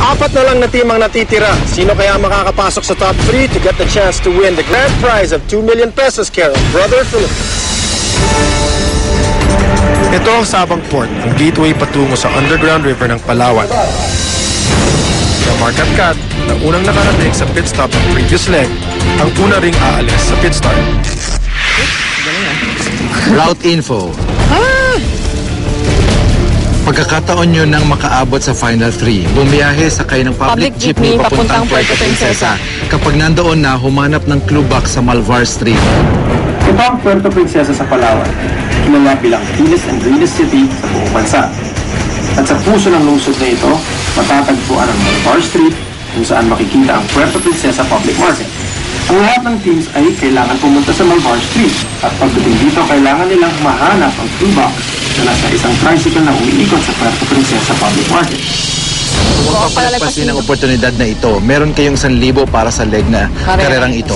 Apat na lang na team ang natitira. Sino kaya makakapasok sa top 3 to get the chance to win the grand prize of 2 million pesos, Carol? Brother Philip. Ito ang Sabang Port, ang gateway patungo sa underground river ng Palawan. Sa Market Cat, na unang nakarating sa pit stop ng previous leg, ang una ring aalis sa pit stop. Route info. Pagkakataon nyo nang makaabot sa Final 3, bumiyahe sakay ng public jeepney papuntang Puerto Princesa. Kapag nandoon na, humanap ng clue box sa Malvar Street. Ito ang Puerto Princesa sa Palawan, kilala bilang cleanest and greenest city sa buong bansa. At sa puso ng lungsod na ito, matatagpuan ang Malvar Street kung saan makikita ang Puerto Princesa Public Market. Ang lahat ng teams ay kailangan pumunta sa Malvar Street at pagdating dito kailangan nilang mahanap ang clue box na nasa isang tricycle na umiikot sa Puerto Princesa Public Market. Huwag papalagpasin ang oportunidad na ito. Meron kayong 1,000 para sa leg na karerang ito.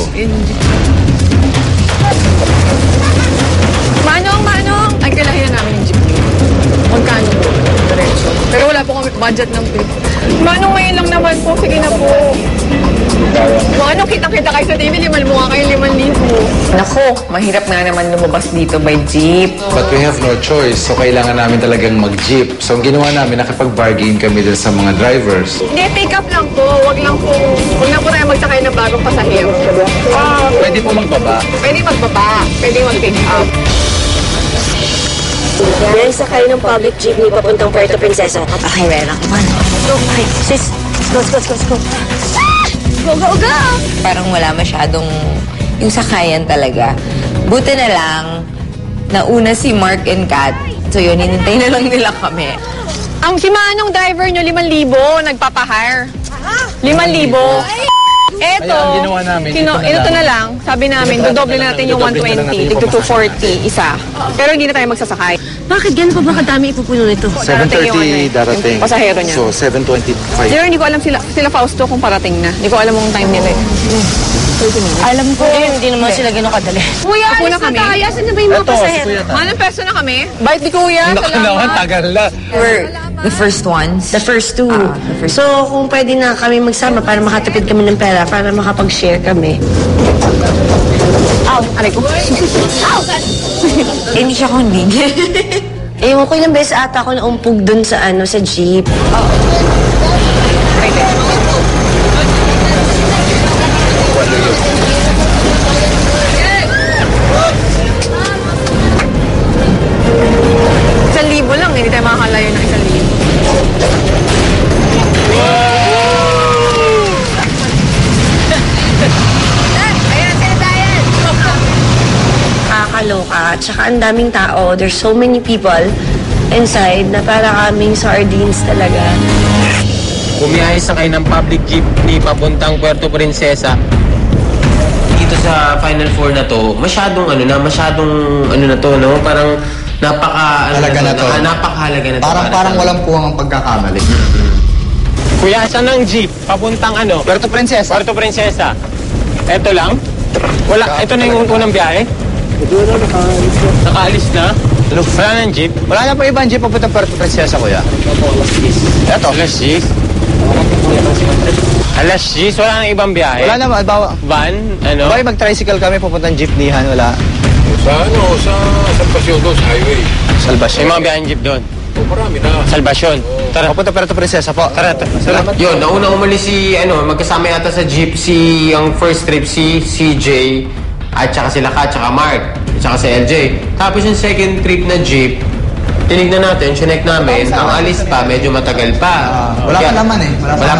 Manong! Ay, kailangan namin yung jeepney. Magkano po? Diretso. Pero wala po kami budget ng trip. Manong, ngayon lang naman po. Sige na po. Manong, kitang-kita kayo sa TV. Mukha kayo 5,000. Nako, mahirap nga naman lumabas dito by jeep. But we have no choice. So kailangan namin talagang mag-jeep. So ang ginawa namin, nakipag-bargain kami dun sa mga drivers. Hindi, pick up lang po. Huwag lang po tayo magsakay ng bagong pasahero. Pwede po magbaba. Pwede magbaba. Pwede mag-pick up. Yan, sakay ng public jeepney papuntang Puerto Princesa. Okay, meron ako. Okay, sis. Go. Go! Parang wala masyadong yung sakayan talaga. Buti na lang, nauna si Mark and Kat. So yun, hinintay na lang nila kami. Ang si Manong driver nyo, 5,000, nagpapahire. 5,000. Eto, Kaya ang ginawa namin, ito na lang. Sabi namin, dodoble natin yung 120, tigto 240, isa. Pero hindi na tayo magsasakay. Bakit ganun pa ba kadami ipupuno nito? 7:30 darating. Yung pasahero niya. So 7:25. Pero hindi ko alam sila Fausto kung parating na. Hindi ko alam yung time nila eh. Alam ko, hindi naman sila ganun kadali. Kuya, alis na tayo. Asan na ba yung mga pasahero? Manong peso na kami. Bait ni Kuya, salamat. Tagal na. We're the first ones. The first two. So, kung pwede na kami magsama para makatipid kami ng pera, para makapag-share kami. Aray ko. Hindi siya kundig. Ewan ko ilang beses ata ako naumpog dun sa sa jeep. Libo lang, hindi tayo makakalayo ng 1,000. Nakakaloka. Tsaka ang daming tao. There's so many people inside na para kaming sardines talaga. Bumiyahe sakay ng public jeepney papuntang Puerto Princesa. Dito sa Final Four na to, masyadong parang napakahalaga na to. Parang walang puwang ang pagkakamali. Kuya, saan ang jeep? Papuntang Puerto Princesa. Puerto Princesa. Ito lang? Wala, ito na yung unang biyahe? Nakaalis na? Wala nang jeep? Wala na pa ibang jeep papuntang Puerto Princesa, kuya. Ito. Alas 10? Alas 10? Wala nang ibang biyahe? Wala na, Van? Bye, mag-tricycle kami papuntang jeepneyhan, wala. Sa Salvacion doon, sa highway. Salvasyon. May mga biyaheng jeep doon? Marami na. Salvasyon. Tara. Papunta Puerto Princesa po. Tara. Yun, nauna umalis magkasama yata sa jeep ang first trip si CJ at saka sila Kat, saka Mark, at saka si LJ. Tapos yung second trip na jeep, tinignan natin, chinek namin, ang alis pa, medyo matagal pa. Wala pa laman eh. Wala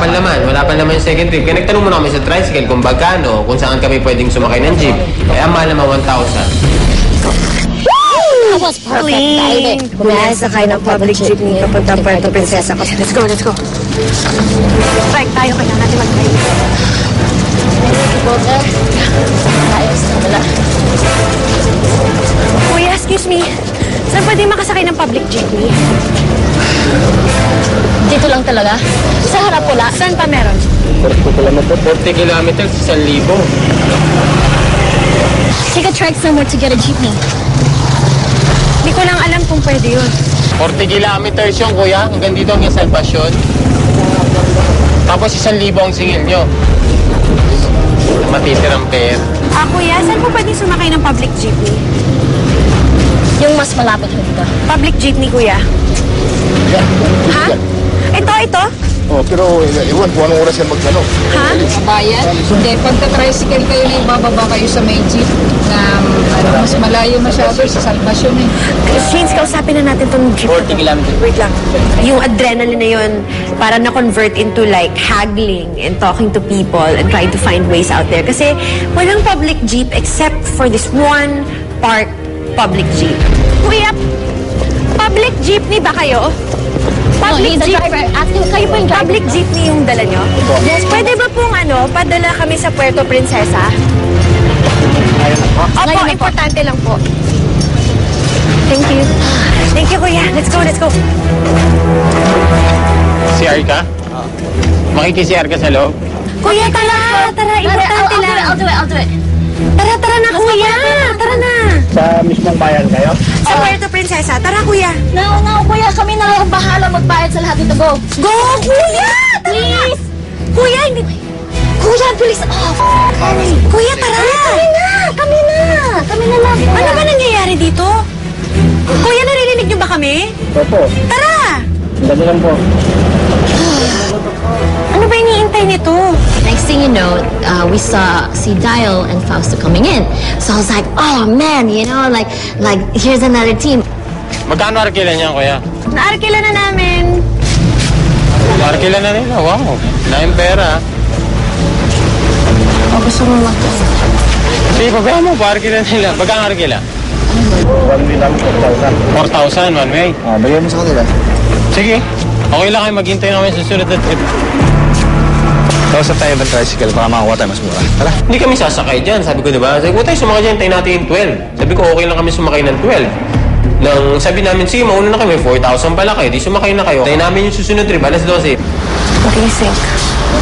pa laman yung second trip. Kaya nagtanong muna kami sa tricycle kung bagkano, kung saan kami pwedeng sumakay ng jeep. Eh, ang mahal naman 1,000. That was perfect. Bumiyahe sakay ng public jeepney papuntang Puerto Princesa. Let's go. Strike tayo, kailangan natin mag-drive. Ayos na wala. Kuya, excuse me. Saan pwede makasakay ng public jeepney? Dito lang talaga? Sa harap wala? Saan pa meron? 40 kilometers, 1,000. Take a trek somewhere to get a jeepney. Hindi ko lang alam kung pwede yun. 40 kilometers yun, kuya. Hanggang dito ang Salvasyon. Tapos 1,000 ang singil nyo. Matitirang pera. Kuya, saan po pwede sumakay ng public jeepney? Yung mas malapit dito. Public jeepney, kuya. Ha? Ito? Oh, pero iwan kung anong oras yan magkano. Ha? Bayan? Hindi, pagka-tricycle kayo na ibababa kayo sa may jeep na mas malayo masyado sa Salvation eh. Shanes, kausapin na natin tong jeep. 40 kilometers. Wait lang. Yung adrenaline na yun, para na-convert into like haggling and talking to people and trying to find ways out there. Kasi walang public jeep except for this one park public jeep. Kuya, public jeepney ba kayo? Public he's the driver. Kayo po yung driver. Public jeepney yung dala nyo? Yes. Pwede ba pong padala kami sa Puerto Princesa? Opo, importante lang po. Thank you. Thank you, kuya. Let's go. CR ka? Makiki-CR ka sa loob? Kuya, tara, importante lang. I'll do it. Tara na, kuya. Tara na. Sa mismong bayan kayo? Sa Puerto Princesa. Tara, kuya. No, kuya, kami na lang bahala magbayad sa lahat dito. Go. Go, kuya! Please! Kuya, hindi... Kuya, please. Kuya, tara! Kami na lang. Ano ba nangyayari dito? Kuya, naririnig niyo ba kami? Opo. Tara! Dali lang po. Ano ba iniintay nito? Next thing you know, we saw si Dial and Fausto coming in. So I was like, oh man, like here's another team. Magkano arkila niya, kuya? Naarkila na namin. Arkila na nila, wow. Laking pera. Gusto mo Sige, pabayaan mo, arkila nila. Magkano arkila? 4,000 one way. Bigyan mo sa kanila. Sige. Okay lang kayo, maghintay namin sa susunod na trip. Kausap tayo ng tricycle para makakuha tayo mas mura. Tara. Hindi kami sasakay dyan, sabi ko, diba? Sabi ko, tayo sumakay dyan, tayo natin yung 12. Sabi ko, okay lang kami sumakay ng 12. Nang sabi namin, sige, mauna na kami, 4,000 pala kayo, di sumakay na kayo. Tayo namin yung susunod trip, alas 12. What do you think?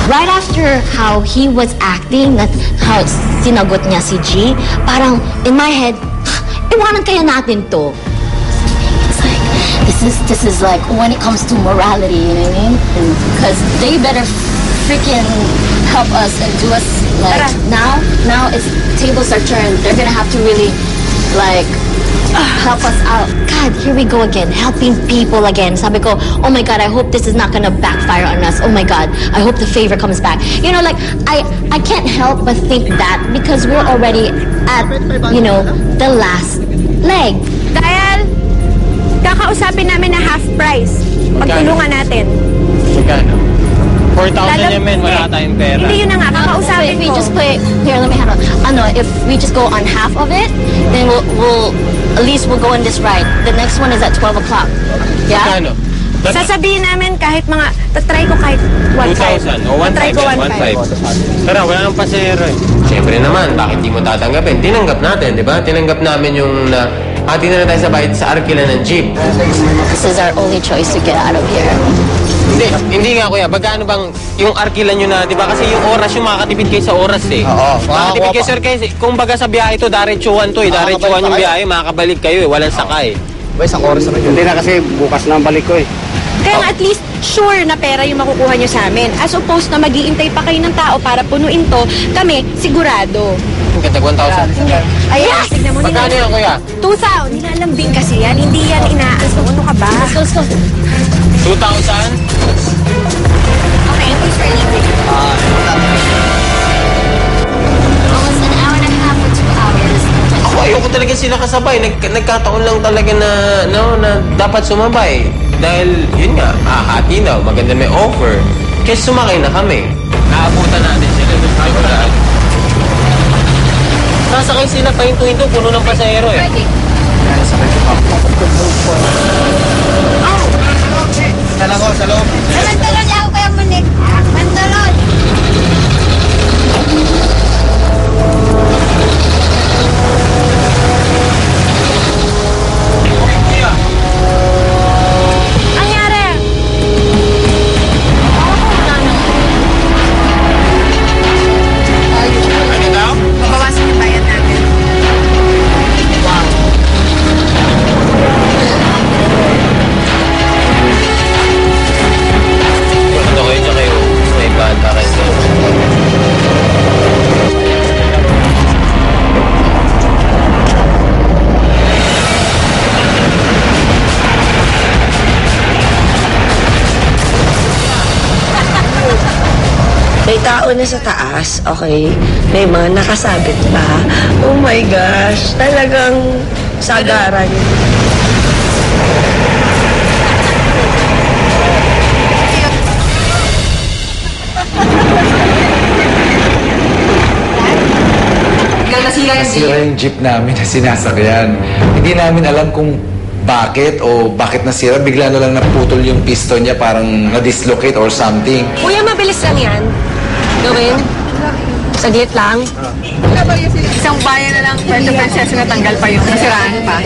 Right after how he was acting, how sinagot niya si G, parang in my head, iwanan kaya natin to. It's like, this is like when it comes to morality, you know what I mean? Because they better freaking help us and do us like now it's tables are turned. They're gonna have to really like help us out. God, here we go again, helping people again. Sabi ko, oh my God, I hope this is not gonna backfire on us. Oh my God, I hope the favor comes back. You know, like, I can't help but think that because we're already at, the last leg. Dahil, kakausapin namin na half price. Pagtulungan natin. Magkano? 4,000 yan, men. Wala tayong pera. Hindi yun na nga, kakausapin If we ko. just play, here, let me handle. If we just go on half of it, then we'll at least we'll go on this ride. The next one is at 12 o'clock. Yeah? Magkano? Sasabihin namin kahit tatry ko kahit 1,500. 2,000 o 1,500. Tatry ko 1,500. Tara, wala nang pasahero eh. Siyempre naman, bakit di mo tatanggapin? Tinanggap natin, di ba? Tinanggap namin yung atin na tayo sa bayad sa arkila ng jeep. This is our only choice to get out of here. Hindi nga kuya, bagano bang yung arkila nyo na, di ba? Kasi yung oras, yung makakatipid kayo sa oras eh. Oo. Makakatipid kayo, sir, kasi kung baga sa biyahe to, diretsuhan to eh. Diretsuhan yung biyahe, makakabalik kayo eh. Walang sakay. Ba, isang oras na yun. Hindi na kasi bukas na ang balik ko eh. Kaya nga at least sure na pera yung makukuha nyo sa amin. As opposed na mag-iintay pa kayo ng tao para punuin to, kami sigurado. Ganda, 1,000. Ayan, tignan mo. Magkano yan, kuya? 2,000. Nilalambing kasi yan. Hindi yan inaas. Ano ka ba? Let's go. 2,000? Okay, at least we're leaving. Almost an hour and a half or 2 hours. Ako, ayoko talaga sila kasabay. Nagkataon lang talaga na dapat sumabay. Dahil, yun nga, hati daw. Maganda may offer. Kaya sumakay na kami. Naabutan natin sila doon. Sasakay sila pahinto-hinto, puno ng pasahero eh. Sa loob. Mantalon ako kaya manik. Mantalon. Anyari? Ano daw? Mabawasan yung bayad natin. May tao na sa taas, okay? May mga nakasabit pa. Oh my gosh, talagang sagaran. Nasira yung jeep namin na sinasakyan. Hindi namin alam kung bakit o bakit nasira. Bigla na lang naputol yung piston niya, parang na-dislocate or something. Kuya, mabilis lang yan. Gawin. Saglit lang. Isang bayan na lang, Puerto Princesa, natanggal pa yung nasiraan pa.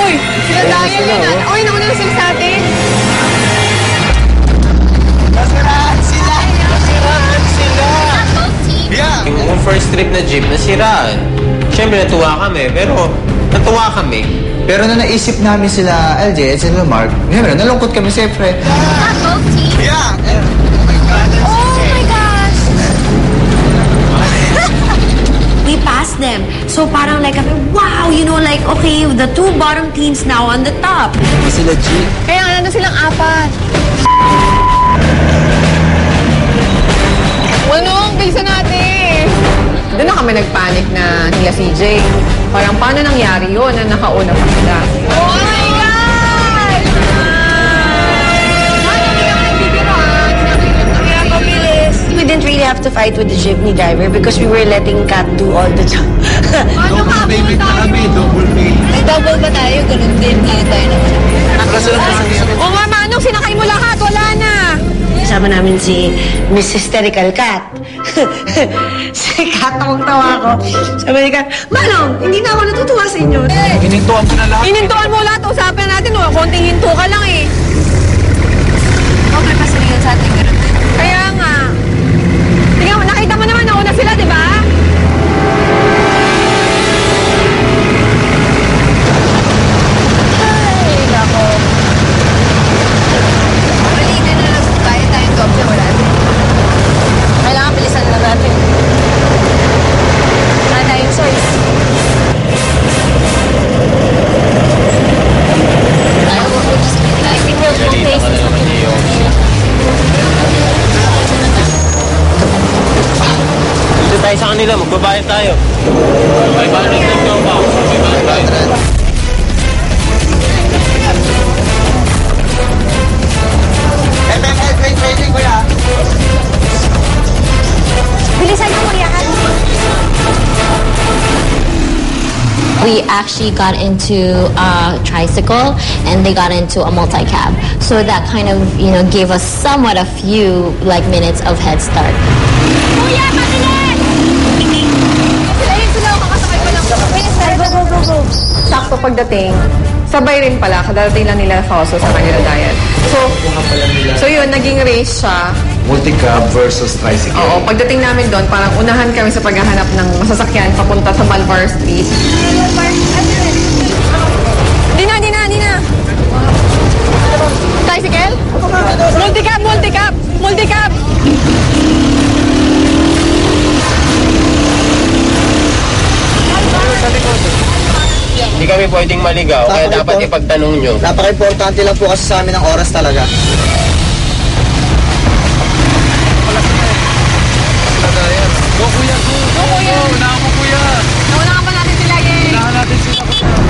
Uy! Sila Dayan yun ah! Uy, nauna na sila sa atin! Yung first trip na jeep, nasiraan. Siyempre, natuwa kami. Pero, natuwa kami. Pero na naisip namin sila LJ at sila Mark, ngayon, nalungkot kami siyempre. Oh my gosh! We passed them. So parang like, wow, you know, like, okay, the two bottom teams now on the top. Sila G. Kaya nga, nandun silang apat. Ano? Bilisan natin! Doon na kami nagpanic na nila CJ. Parang paano nangyari yun na nakauna pa sila? Oh my God! We didn't really have to fight with the jeepney driver because we were letting Kat do all the job. Ano ka? Double ba tayo? Ganun din. Ngayon tayo naman. O mama, anong sinakay mo lahat? Wala na! Kasama namin si Miss Hysterical Kat. Si Kat, tawang-tawa ko. Sabi ni Kat, Manong, hindi na ako natutuwa sa inyo. Hinintuan ko na lahat. Inintuan mo lahat. Usapin natin. Konting hinto ka lang eh. Okay pa sila yun sa ating ganun din. Kaya nga. Tingnan mo, nakita mo naman nauna sila, di ba? Ay, nako. Maligan na lang. Kaya tayong doble. Wala. Kailangan bilisan na natin. Wala tayong choice. Dito tayo sa kanila, magbabayad tayo. Baybayan tayo ba? Baybayan tayo. Bilisan mo, Mariahan. We actually got into a tricycle and they got into a multi-cab. So that kind of, you know, gave us somewhat a few like minutes of head start. Kuya, mabilis! Sila kakasakay pa lang. Go. Sakto pagdating, sabay rin pala. Kadarating lang nila Fausto sa kanila Dayan. So yun, naging race siya. Multi-cab versus tricycle. Oo, pagdating namin doon, parang unahan kami sa paghahanap ng masasakyan papunta sa Malvar Street. Di na. Tricycle? Multicab! Hindi kami pwedeng maligaw, kaya dapat ipagtanong nyo. Napaka-importante lang po kasi sa amin ang oras talaga. Go kuya, go! Unahan mo kuya! Naunahan pa natin sila, yay! Unahan natin sila.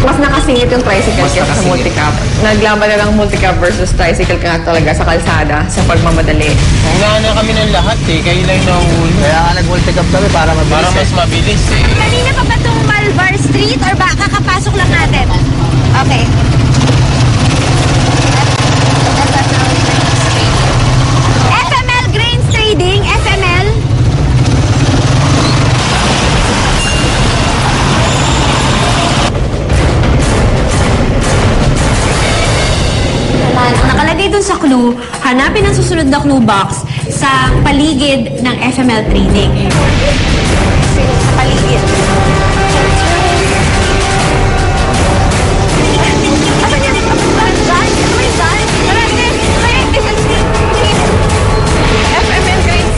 Mas nakasingit yung tricycle Mas kaysa sa nakasingit. multicab. Naglaban na lang multicab versus tricycle ka nga talaga sa kalsada sa pagmamadali. Unahan na kami ng lahat eh, kayo lang nahuli. Kaya nga nag-multi-cab kami para mabilis. Para mas mabilis eh. Kanina pa ba itong Malvar Street or ba kakapasok lang natin? Okay. FML Grains Trading, FML. Ang nakalagay dun sa clue, hanapin ang susunod na clue box sa paligid ng FML Trading. Sa paligid. Asan yan? FML Grains.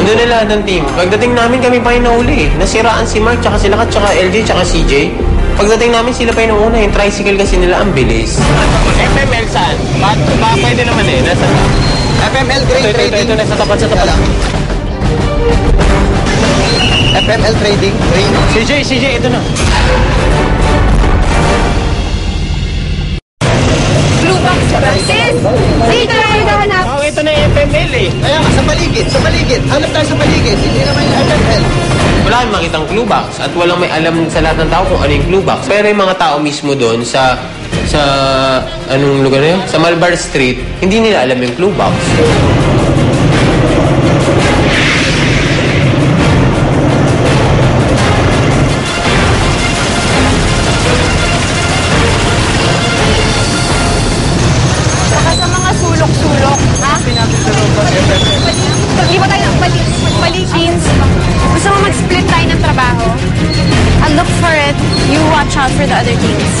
Nandun na lahat ng team. Pagdating namin, kami pa yung nauli. Nasiraan si Mark, tsaka sila, tsaka LJ, tsaka CJ. Pagdating namin, sila pa yung una. Yung tricycle kasi nila, ang bilis. FML saan? Pwede naman eh. Nasa FML Grain Trading. Ito, nasa tapat sa tapat. FML Trading. CJ, ito na. Blue box ba? Sis! Dito na yung hanap. Oh, ito na yung FML eh. Kaya nga, sa paligid. Hanap tayo sa paligid. Hindi naman yung FML. Wala kang makitang clue box at walang may alam sa lahat ng tao kung ano yung clue box. Pero yung mga tao mismo doon sa anong lugar na yun? Sa Malbar Street, hindi nila alam yung clue box. Saka sa mga sulok-sulok, ha? Paglipat tayo ng palikins. Gusto mo mag-split tayo ng trabaho? I'll look for it. You watch out for the other teams.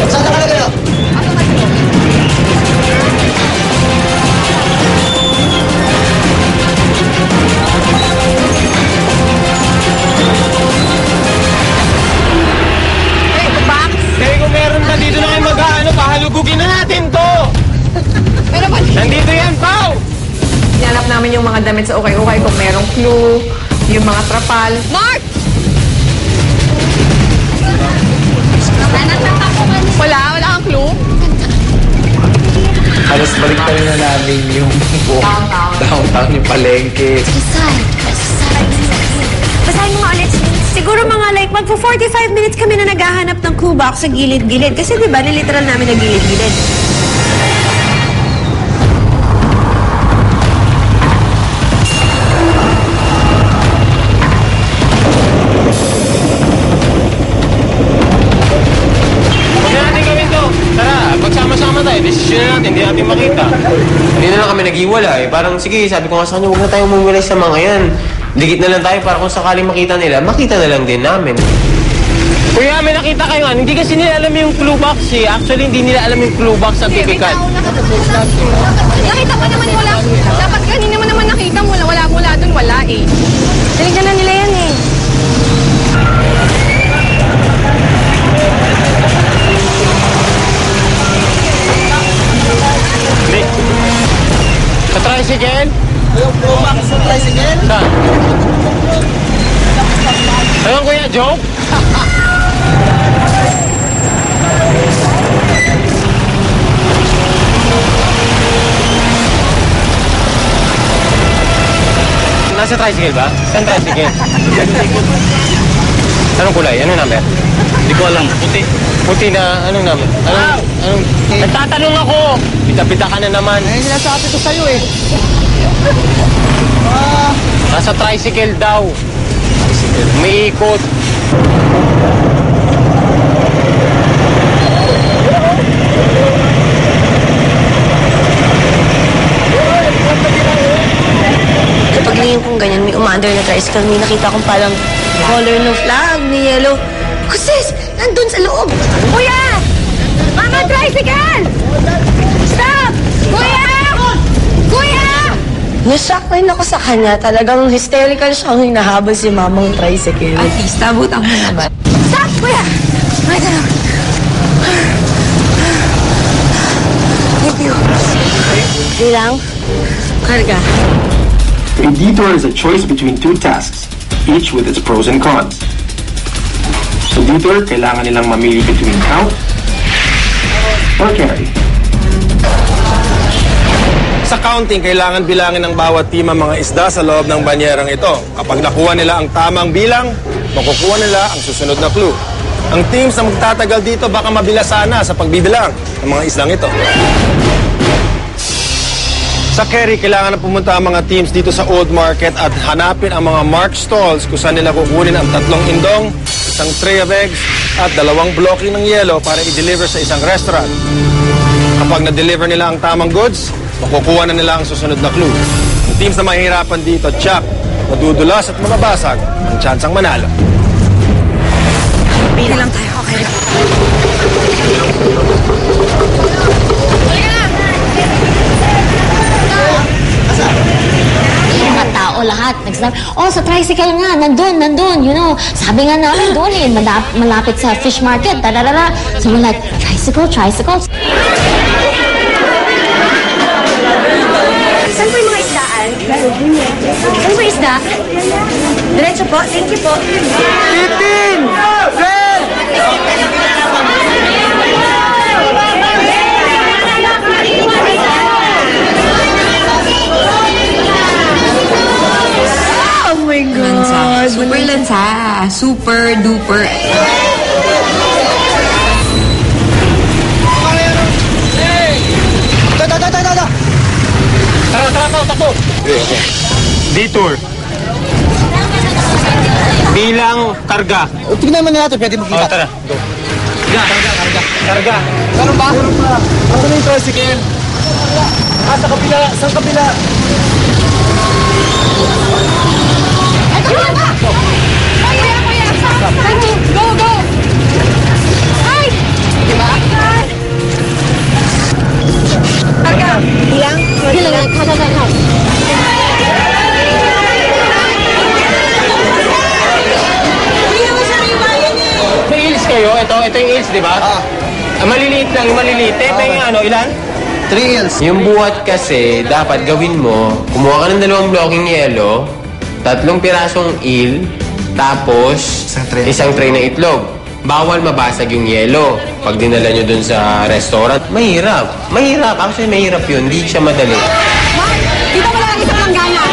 Saan nakalagay kayo? Hey, the box. Kaya kung meron pa dito na kayo mag-ano, pahalugugin na natin to! Pero ba? Nandito yan, Pao! Hinanap namin yung mga damit sa ukay-ukay kung merong clue, yung mga trapal. Mark! Wala kang clue? Halos balik tayo na namin yung downtown, yung palengke. Basahin mo nga ulit. Siguro mga like, magpo-45 minutes kami na naghahanap ng clue box sa gilid-gilid. Kasi di ba, niliteral namin na gilid-gilid. Huwag na natin gawin to. Tara, magsama-sama tayo. Desisyon na natin, hindi natin makita. Hindi na lang kami nag-iwalay. Parang, sige, sabi ko nga sa kanya, huwag na tayo umuwalay sa mga yan. Dikit na lang tayo para kung sakaling makita nila, makita na lang din namin. Kuya, may nakita kayo nga. Hindi kasi nila alam yung clue box eh. Actually, hindi nila alam yung clue box sa typical. Nakita mo naman wala. Dapat kanina mo naman nakita mo. Wala dun, wala eh. Tinignan na nila yan eh. Hindi. Sa tricycle? Yung clue box sa tricycle? Saan? Ayun, kuya, joke? Nasa tricycle ba? Saan tricycle? Anong kulay? Anong number? Hindi ko alam. Puti. Puti na, anong number? Anong? Nagtatanong ako! Pita-pita ka na naman. Eh, sinasabi ko sa'yo eh. Nasa tricycle daw. May ikot. Kapag ngayon kong ganyan, may umaandar na tricycle, may nakita akong parang color ng flag, may yellow. Kusis! Nandun sa loob! Kuya! Mama, tricycle! Stop! Kuya! Kuya! Nashock rin ako sa kanya. Talagang hysterical siyang hinahabol si mamang tricycle. At least, nabutan mo naman. Stop, kuya! Ay, talaga. Thank you. Hindi lang. Karga. A detour is a choice between two tasks, each with its pros and cons. Sa detour, kailangan nilang mamili between count or carry. Sa counting, kailangan bilangin ng bawat team ang mga isda sa loob ng banyerang ito. Kapag nakuha nila ang tamang bilang, makukuha nila ang susunod na clue. Ang teams na magtatagal dito baka mabilasana sa pagbibilang ng mga isdang ito. Sa carry, kailangan na pumunta ang mga teams dito sa Old Market at hanapin ang mga mark stalls kung saan nila kukunin ang 3 indong, isang tray of eggs, at 2 blocking ng yelo para i-deliver sa isang restaurant. Kapag na-deliver nila ang tamang goods, makukuha na nila ang susunod na clue. Ang teams na mahihirapan dito, tsak, madudulas at mababasag, ang tsansang manalo. Pili lang tayo. Okay. sa tricycle nga, nandun, you know. Sabi nga namin doon eh, malapit sa fish market, So we're like, tricycle. Saan po yung mga isdaan? Saan po yung isda? Diretso po, thank you po. Oh my God! Super lansa. Super duper. Takbo! Detour. Bilang karga. Tignan mo na natin, pwede makita. Tara, go. Karga. Meron ba? Ano na yung tricycle? Sa kabila. Go! Ay! Diba? Karga. Bilang. May heels kayo? Ito yung heels, di ba? Maliliit lang, yung maliliit. Yung ilan? 3 heels. Yung buhat kasi, dapat gawin mo, kumuha ka ng 2 blocking yelo, 3 pirasong eel, tapos isang tray na itlog. Bawal mabasag yung yelo. Pag dinala nyo dun sa restaurant, mahirap. Actually, mahirap yun. Hindi siya madali. Dito mo lang isang langgana.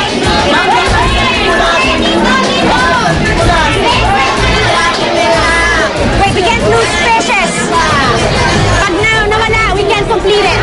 Wait, we can't lose fishes. Pag nawala, we can't complete it.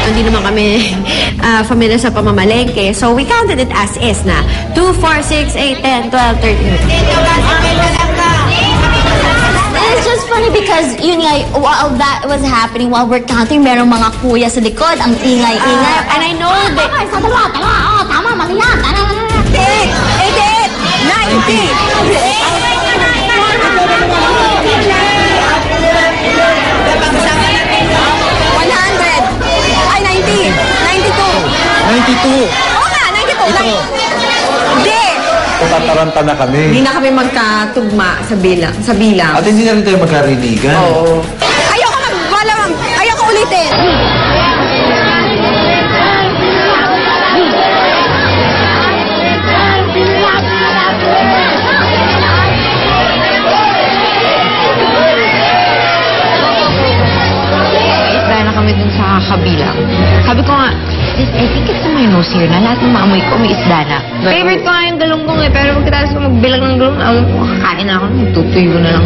Hindi naman kami familiar sa pamamalengke. So, we counted it as is na. 2, 4, 6, 8, 10, 12, 13. It's just funny because yun nga, while that was happening, while we're counting, merong mga kuya sa likod, ang ingay-ingay. And I know that... Tama, mali yan. 92. Oo nga, 92. Hindi. Tataranta na kami. Hindi na kami magkatugma sa bilang. At hindi na rin tayo magkarinigan. Oo. Ayoko ulitin. Isda na kami dun sa kabilang. Sabi ko nga, I think it's in my nose here na lahat ng maamoy ko may isda na. Favorite ko nga yung galunggong eh, pero pagkatapos ko magbilang ng galunggong, alam ko, kakain na ako, nagtutuyo na lang.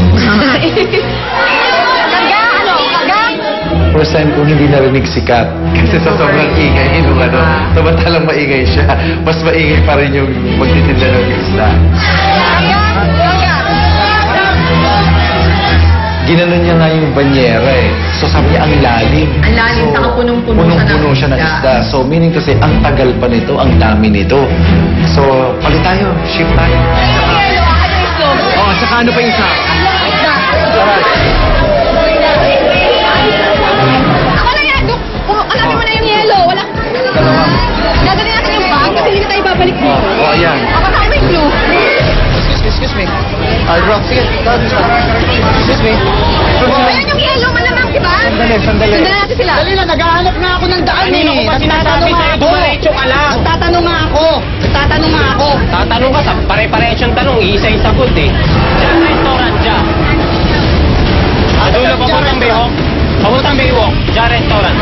Karga? First time kong hindi narinig si Kat. Kasi sa sobrang ingay, samantalang maingay siya, mas maingay pa rin yung magtitinda ng isda. Ginanon niya nga yung banyera eh. So sabi niya, ang lalim. Ang lalim, so, saka punong-puno siya ng isda. So meaning kasi, ang tagal pa nito, ang dami nito. So, palit tayo, shift tayo. Saka ano pa yung isa? Wala yan, Dok. Hanapin mo na yung yellow. Wala. Gagaling natin yung bag kasi hindi na tayo babalik dito. Ayan. Kasama mo yung glue. Excuse me. Rock, sige. Excuse me. Ayan yung yellow, malamang, di ba? Sandali. Sundan natin sila. Dali na, naghahanap na ako ng daan Kanina ko pa sinasabi sa'yo, dumaretso ka lang. Nagtatanong nga ako. Tatanong ka, pare-parehas yung tanong, isa-isa sagot eh. Diyan restaurant, dyan. Dulo, papuntang Baywalk. Papuntang Baywalk, dyan restaurant.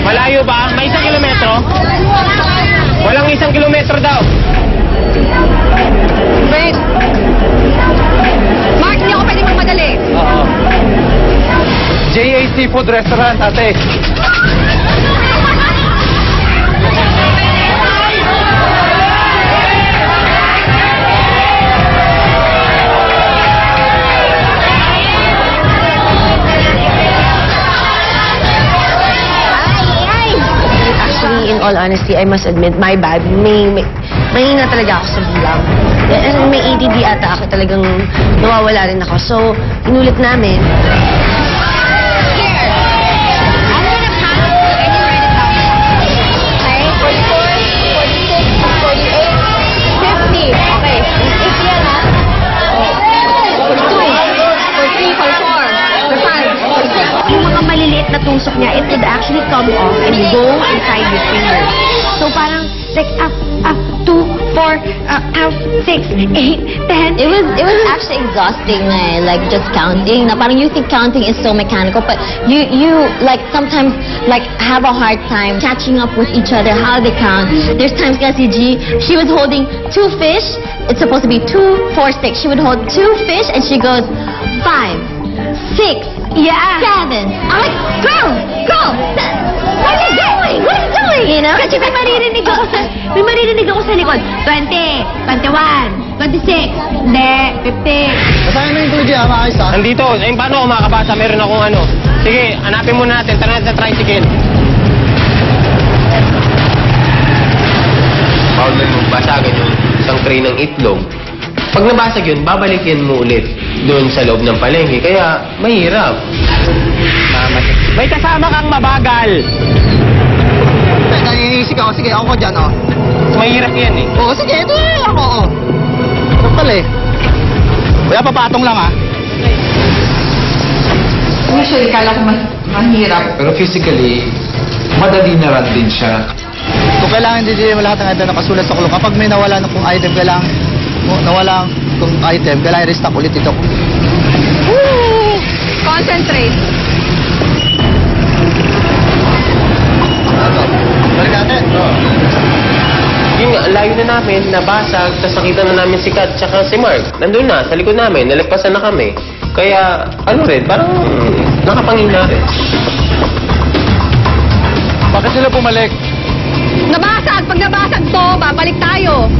Malayo ba? May 1 kilometro? Walang 1 kilometro daw. Wait. Mark, hindi ako pwede magmadali. Oo. JA Seafood Restaurant, ate. all honesty, I must admit, my bad. Mahina talaga ako sa bilang. May ADD ata ako, talagang nawawala rin ako. So, inulit namin. Na tusok niya, it would actually come off and go inside your finger. So parang like 2, 4, 6, 8, 10. It was actually exhausting, like just counting. Na parang you think counting is so mechanical, but you like sometimes like have a hard time catching up with each other how they count. There's times kasi G, she was holding 2 fish. It's supposed to be 2, 4, 6. She would hold 2 fish and she goes 5, 6. Yeah. 7. I'm like, girl! What are you doing? What are you doing? You know? Kasi may maririnig ako sa likod. 20, 21, 26, hindi, 50. Basahin mo yung 2G, maayos ha? Nandito. Paano ako makakabasa? Meron akong ano. Sige, hanapin muna natin. Tara natin sa tricycle. Bawal na yung basagan yung isang tray ng itlog. Pag nabasag yun, babalikin mo ulit doon sa loob ng palengke. Kaya, mahirap. May kasama kang mabagal. Naniniisik ako. Sige, ako dyan, oh. Mahirap yan eh. Oo, sige. Ito ako, oh. Ito pala eh. Kaya papatong lang, ha? Usually, kala ko mahirap. Pero physically, madali na rin din siya. Kung kailangan din mo lahat ng item nakasulat sa kulong. Kapag may nawala na kung item, kailangan nawala kung item, kailangan i-restock ulit ito. Woo! Concentrate. Balik natin. Yung layo na namin, nabasag, tapos nakita na namin si Kat tsaka si Mark. Nandun na, sa likod namin, nalagpasan na kami. Kaya, ano rin, parang nakapangina rin. Bakit sila bumalik? Nabasag! Pag nabasag to, babalik tayo.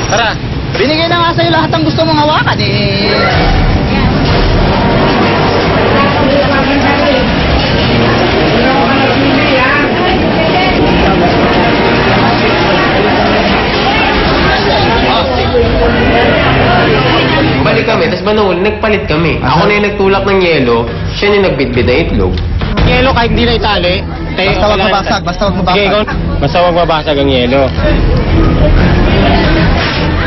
Tara! Binigay na nga sa'yo lahat ang gusto mong hawakan eh. Balik kami, tapos nagpalit kami. Ako na yung nagtulak ng yelo, siya yung nagbitbit na itlog. Yelo kahit hindi na itali. Basta wag mabasag, basta wag mabasag. Basta wag mabasag ang yelo.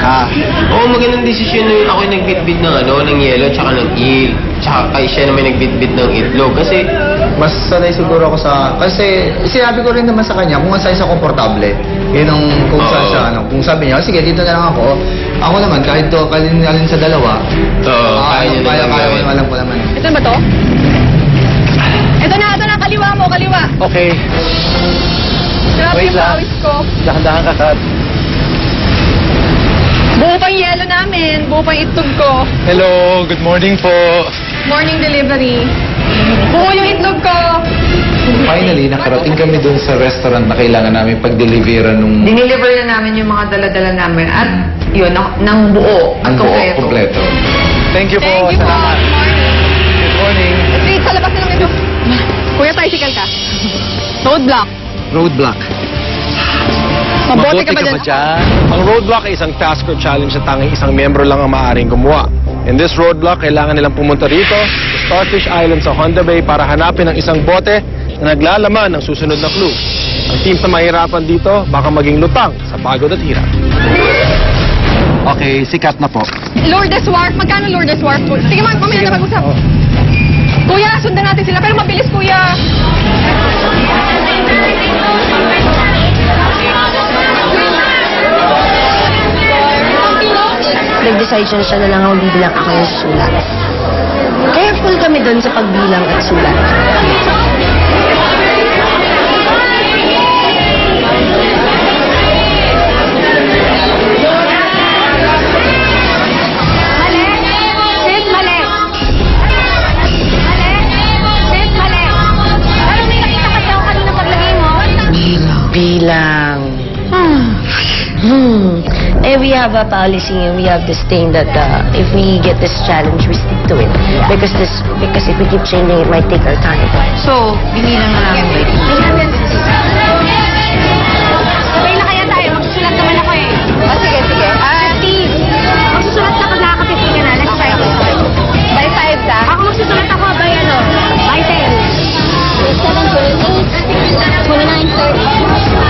Oo, magandang desisyon na ako yung nagbitbit ng yelo, tsaka ng eel. Tsaka kay siya naman nagbitbit ng itlog. Kasi, mas sanay siguro ako sa... Kasi, sinabi ko rin naman sa kanya kung saan siya komportable. Yun ang kung saan siya, kung sabi niya, sige, dito na lang ako. Ako naman, kahit alin sa dalawa. Oo, kaya ko, alam ko naman. Ito ba to? Ito na, kaliwa mo, kaliwa. Okay. Grabe yung pawis ko. Dahan-dahan ka, Kat. Buo pang yelo namin, buo pang itlog ko. Hello, good morning po. Morning delivery. Buo yung itlog ko. Finally, nakarating kami dun sa restaurant na kailangan namin pag-deliveran nung... Diniliver na namin yung mga dala-dala namin at yun, ng buo at kompleto. Thank you po. Thank you po. Salamat. Good morning. Wait, sa labas na lang ito. Kuya, tricycle ka. Roadblock. Roadblock. Mabote ka ba dyan? Ang roadblock ay isang task or challenge na tanging isang membro lang ang maaaring gumawa. In this roadblock, kailangan nilang pumunta rito sa Starfish Island sa Honda Bay para hanapin ang isang bote na naglalaman ng susunod na clue. Ang teams na mahirapan dito, baka maging lutang sa pagod at hirap. Okay, sikat na po. Lourdes Wharf. Magkano Lourdes Wharf? Sige, mamaya na mag-usap. Kuya, sundan natin sila. Pero mabilis, kuya. Nag-decide siya na lang ako bibilang, ako yung sulat. Careful kami doon sa pagbilang at sulat. Bilang. We have a policy and we have this thing that if we get this challenge, we stick to it. Because if we keep changing, it might take our time. So, bili lang na namin by team. Sabay na kaya tayo. Magsusulat naman ako eh. Sige. Team, magsusulat ka pag nakakapiti ka na. Let's try this. By 5 ka? Ako magsusulat ako by by 10. 27, 28, 29, 30.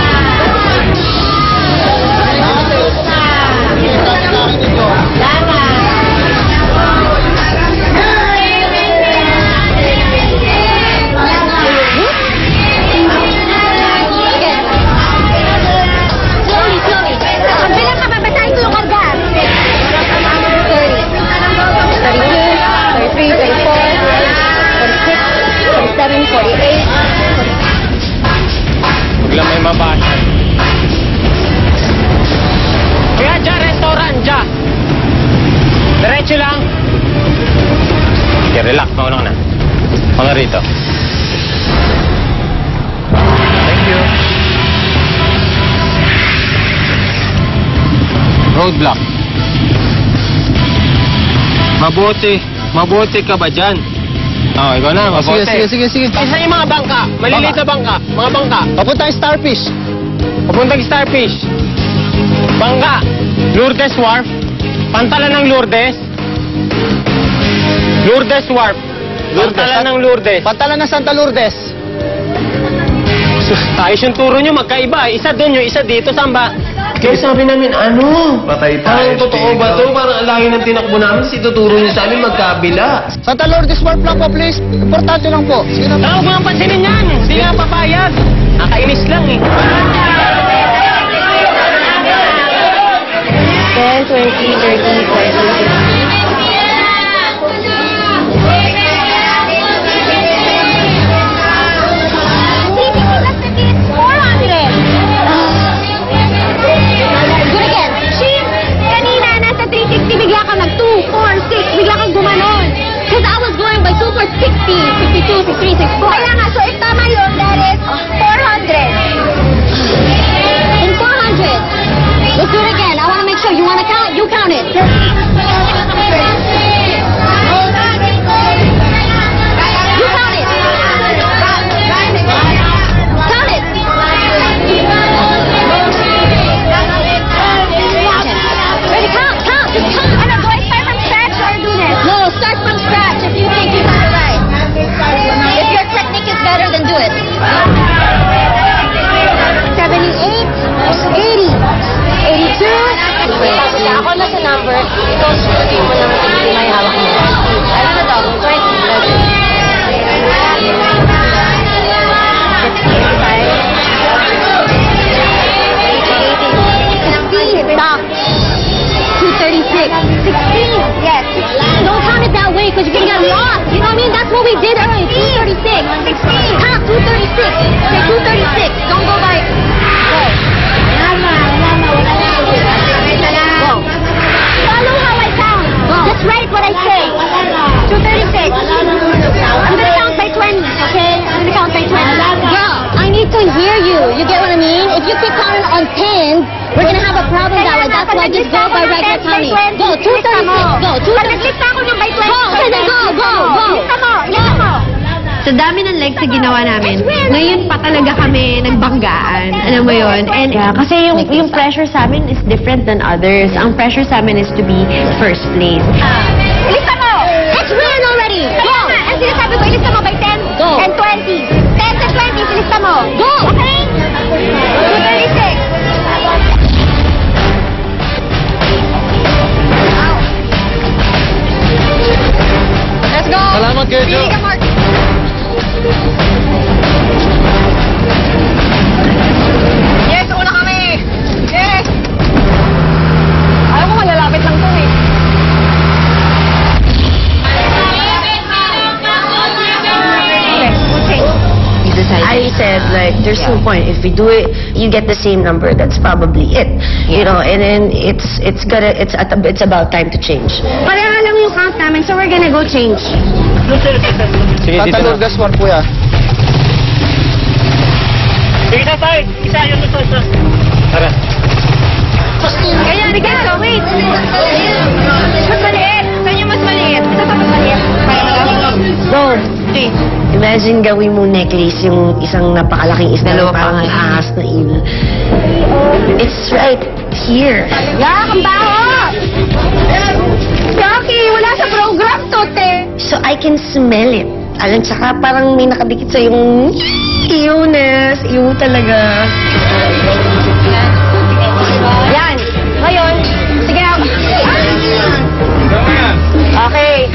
Biglang may mabasa. Kaya dyan, restaurant dyan. Diretso lang. Okay, relax. Mauna ka na. Mga rito. Thank you. Roadblock. Mabuti ka ba dyan? Oh, ikaw na, mabuti. Sige. Isa yung mga bangka. Maliliit na bangka. Mga bangka. Papunta yung Starfish. Papuntang Starfish. Bangka. Lourdes Wharf. Pantalan ng Lourdes. Lourdes Wharf. Pantalan ng Lourdes. Pantalan ng Santa Lourdes. Ayos yung turo nyo, magkaiba. Isa doon, yung isa dito. Saan ba? Kaya sabi namin, Patay tayo, Parang totoo ba Stigo. to? Parang ang layo ng tinakbo namin. Kasi tuturo nyo sa amin, magkabila. Santa Lourdes Wharf lang po, please. Importante lang po. Sige na. Huwag mo nang pansinin yan. Hindi nga papayag. Nakainis lang eh. 10, 20, 30, 40, 50. Bigla ka nag 2, 4, 6, bigla kang gumanon. Because I was going by 2 for 60, 52, 63, 64. Kaya nga, so if tama yun, that is 400. In 400. Let's do it again. I want to make sure. You want to count? You count it. You count it. Count it. Ready, count. Just count. I know, do I start from scratch or do this? No, start from scratch if you think you got it right. If your technique is better, then do it. 78, 80, 82. Ako na sa number. Ikaw susutin mo naman kung hindi may hawak mo. Ano na daw? 20, stop. 236. 16. Yes. Don't count it that way because you're going to get lost. You know what I mean? That's what we did earlier. 236. 16. Count 236. Say 236. Don't go by. Go. Go. Follow how I count. Go. Just write what I say. 236. I'm going to count by 20. Okay? I'm going to count by 20. Girl, I need to hear you. You get what I mean? If you keep counting on tens, we're gonna have a problem that way. That's why just go by regular counting. Go, 236. Go, 236. Pag ako ng by 20. Go, go. Lista mo. Sa dami ng legs na ginawa namin, ngayon pa talaga kami nagbanggaan. Alam mo yun? And kasi yung pressure sa amin is different than others. Ang pressure sa amin is to be first place. Lista mo. It's written already. Go. Ang sinasabi ko, ilista mo by 10 Go. and 20. 10 to 20, ilista mo. Go. Okay? 236. Let's go! Salamat kayo, Pili ka, Mark. Yes, una kami! Yes! Ayaw ko malalapit lang to eh. I said, like, there's no point. If we do it, you get the same number. That's probably it. You know, and then it's about time to change. Pareha lang yung count namin, so we're gonna go change. Sige, Santa dito na. Lourdes Wharf, kuya. Sige na tayo. Isa yun. Tara. Ganyan, ganito. Wait. Mas maliit. Saan yung mas maliit? Ito sa mas maliit. Go. Okay. Imagine gawin mo necklace yung isang napakalaking isda na parang ahas na ilo. It's right here. Yak, ang baho! Jackie, wala sa program to, te. So I can smell it. Alam, tsaka parang may nakadikit sa yung ewness. Ew talaga. Yan. Ngayon, sige ako. Okay.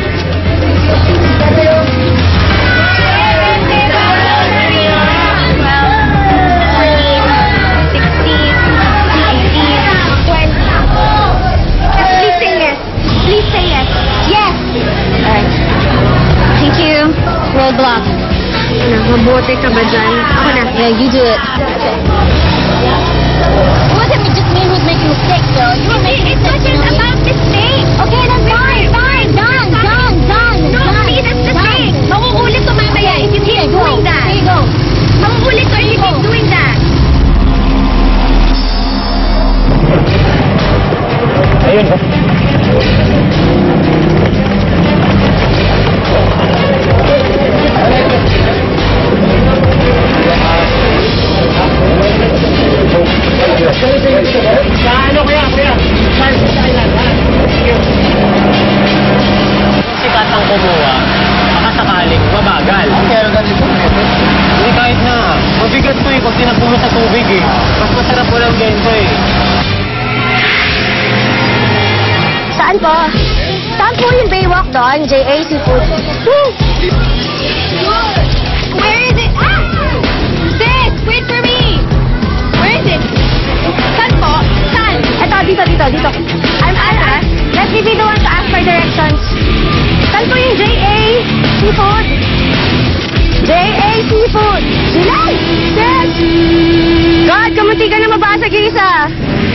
Please say yes. Yes. Alright. Thank you. Roadblock. Ano, mabote ka ba dyan? Ako na. Yeah, you do it. It wasn't just me who's making mistakes, though. You were making mistakes. It wasn't about mistakes. Okay, then fine. Done. No, see, that's the thing. Makukulit to mamaya if you keep doing that. There you go. Makukulit to if you keep doing that. Ayun, oh. Ano kaya? Sikatang kumuha, makasakaling mabagal. Pero ganito. Hindi kahit na. Mabigat to eh pag tinapulo sa tubig eh. Mas masarap po lang ganito eh. Saan po? Saan po yung Baywalk doon? J.A. Seafood. Where is it? Ah! Sis, wait for me. Where is it? Saan po? Saan? Ito, dito. Let's give you the one to ask for directions. Saan po yung J.A. Seafood? J.A. Seafood. Silay! Sis! God, kamunti ka na mabasag yung isa.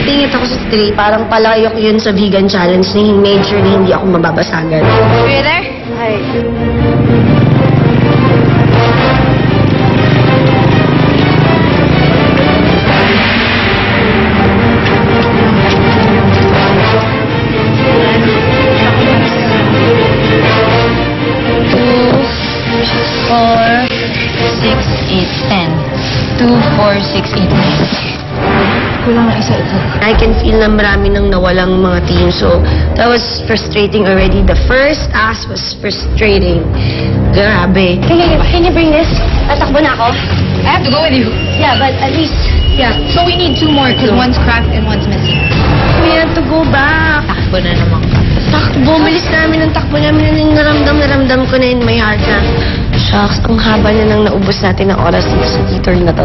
Tingit ako sa tray, parang palayok yun sa vegan challenge na made sure na hindi ako mababasagan. Are you there? Ay. Kulang na isa. I can feel na marami nang nawalang mga team. So, that was frustrating already. The first ask was frustrating. Grabe. Can you bring this? Tatakbo na ako. I have to go with you. Yeah, but at least... Yeah, so we need 2 more because one's cracked and one's missing. We have to go back. Takbo na naman ka. Takbo, bilis namin ng takbo namin. Naramdam ko na in my heart na, shucks, ang haba na nang naubos natin ng oras dito sa theater na to.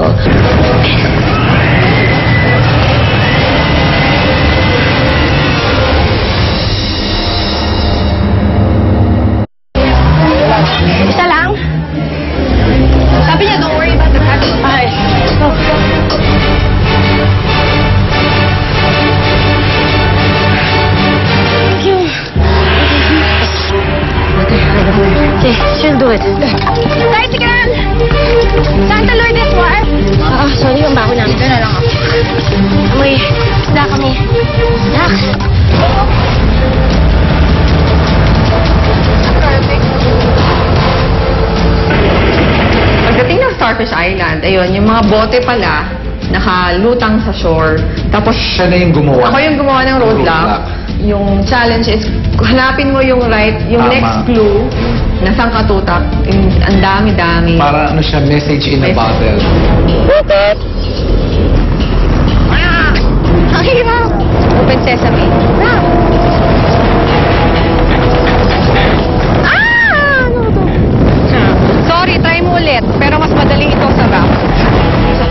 Isa lang? Sabi niya, don't worry about the cracked. Okay. Oh. Thank you. Okay, she'll do it. Tricycle! Santa Lourdes Wharf? Sorry, yung bako namin. Dito na lang ako. Amoy, isda kami. Dak. Pagdating ng Starfish Island, ayun, yung mga bote pala, nakalutang sa shore. Tapos, Siya na yung gumawa. ako yung gumawa ng roadblock. Yung challenge is, hanapin mo yung yung Tama. next clue na saan katutak. Ang dami-dami. Para ano siya, message in a bottle. Ang hirap! Open Sesame. Sorry, try mo ulit. Pero mas madali ito sa rap. Sa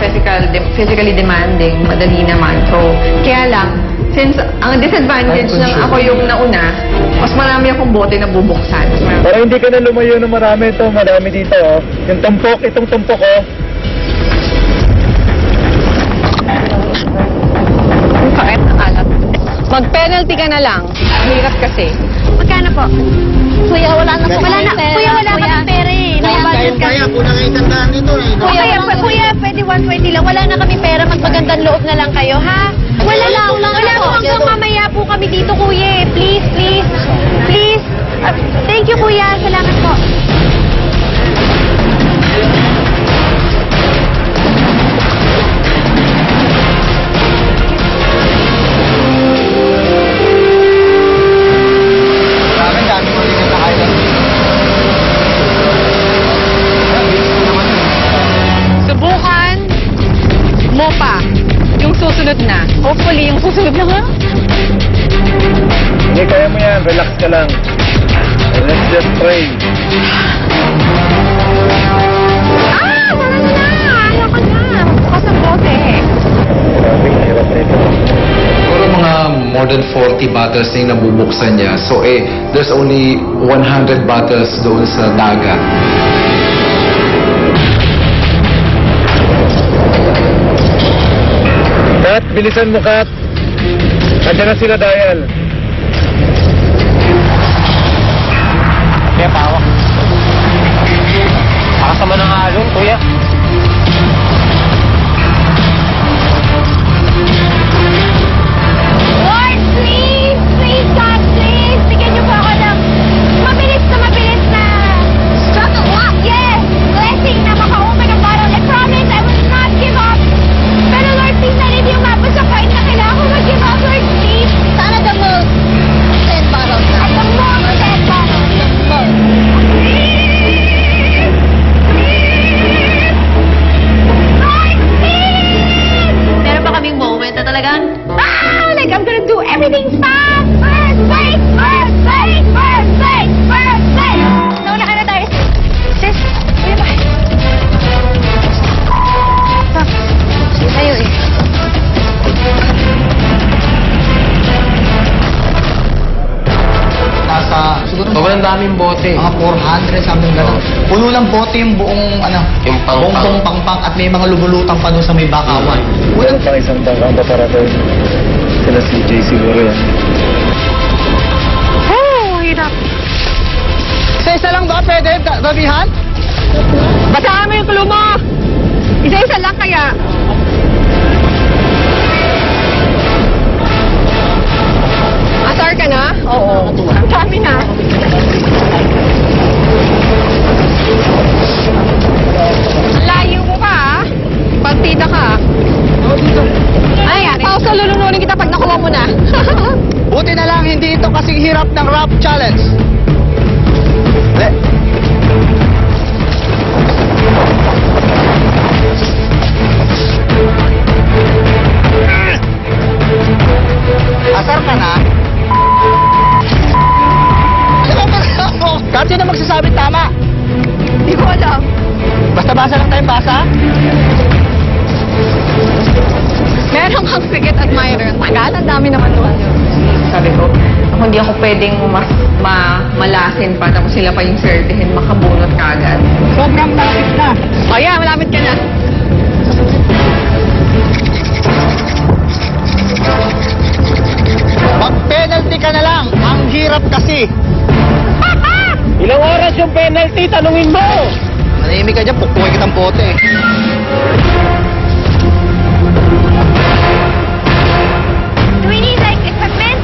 physically demanding, madali naman. So, kaya lang, since ang disadvantage ng ako yung nauna, mas marami akong bote na bubuksan. Pero hindi ka na lumayo ng marami ito. Marami dito, oh. Yung tumpok, itong tumpok, oh. Ang sakit ng alat. Mag-penalty ka na lang. Hirap kasi. Magkano po? Kuya, wala na po. Kuya, wala pa ng pera eh. Kaya po na kayo tandaan nito eh. Kuya, pwede 120 lang. Wala na kami pera. Magpagandang loob na lang kayo, ha? Wala po. dito, kuya. Please, please. Please. Thank you, kuya. Salamat po. Dami ko rin na highlight. Subukan mo pa yung susunod na. Hopefully, yung susunod na nga. Hindi, kaya mo yan. Relax ka lang. Let's just pray. Parang na! Ayoko na. Bukas ang bote. Grabe, hirap nito. Siguro mga more than 40 bottles na yung nabubuksan niya. So there's only 100 bottles doon sa dagat. Kat, bilisan mo, Kat. Nandiyan na sila, Dial. Kaya pawak. Pakasama ng alon, kuya. Lord, please! Please, God, please! Bigyan niyo po ako ng mabilis na struggle walk. Yes! Blessing na makauman ng bottle. I promise I will not give up. Pero Lord, please, nalib yung mapa sa point na kailangan ko mag-give up. Lord, please! Sana the most 10 bottles na. At the most 10 bottles. The most. Please! Please! Lord, please! Meron pa kaming moment na talagang, Like I'm gonna do everything fast! First place! First place! First place! First place! Nauna ka na tayo. Sis, kuya ba? Tayo eh. Nasa, siguro, Sobrang daming bote. mga 400, something gano'n. Puno lang bote yung buong, Yung pang-pang. buong pang-pang at may mga lumulutang pa doon sa may bakawan. Meron pang isang tangkang paparating. Sila CJ siguro yan. Hirap. Isa-isa lang ba pwede, Gabihan? Basahan mo yung clue mo! Isa-isa lang kaya. Asar ka na? Oo. Ang dami na. Ang layo mo ka, ah. Partida ka. Ay, pausa lulununin kita pag nakuha mo na. Buti na lang, hindi ito kasing hirap ng rap challenge. Asar ka na? Kahit yun na magsasabi tama. Hindi ko alam. Basta-basa lang tayo basa. Meron kang secret admirer. Tagal, ang dami naman doon. Sabi ko, ako hindi ako pwedeng malasin para kung sila pa yung sertihin, makabunot ka agad. Sobrang malapit na. O yeah, malapit ka na. Mag-penalty ka na lang. Ang hirap kasi. Ilang oras yung penalty? Tanungin mo! Manahimik ka dyan, pukpukin kitang bote. Do we need like equipment?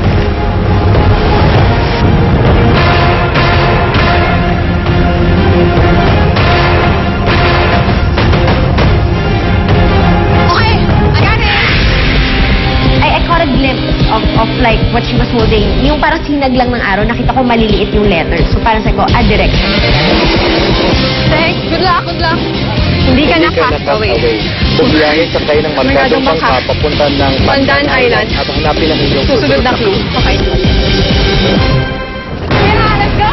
Okay, I got it. I caught a glimpse of like what she was holding. Yung parang sinag lang ng araw, nakita ko maliliit yung letters. So parang sabi ko, direction. Thanks, good luck, good luck. Hindi ka na castaway. Bumiyahin sa kayo ng Masyadong Marcadong Pangka, papunta ng Pandan Island. At hanapin ang inyong Susunod na clue. Okay. Yeah, let's go!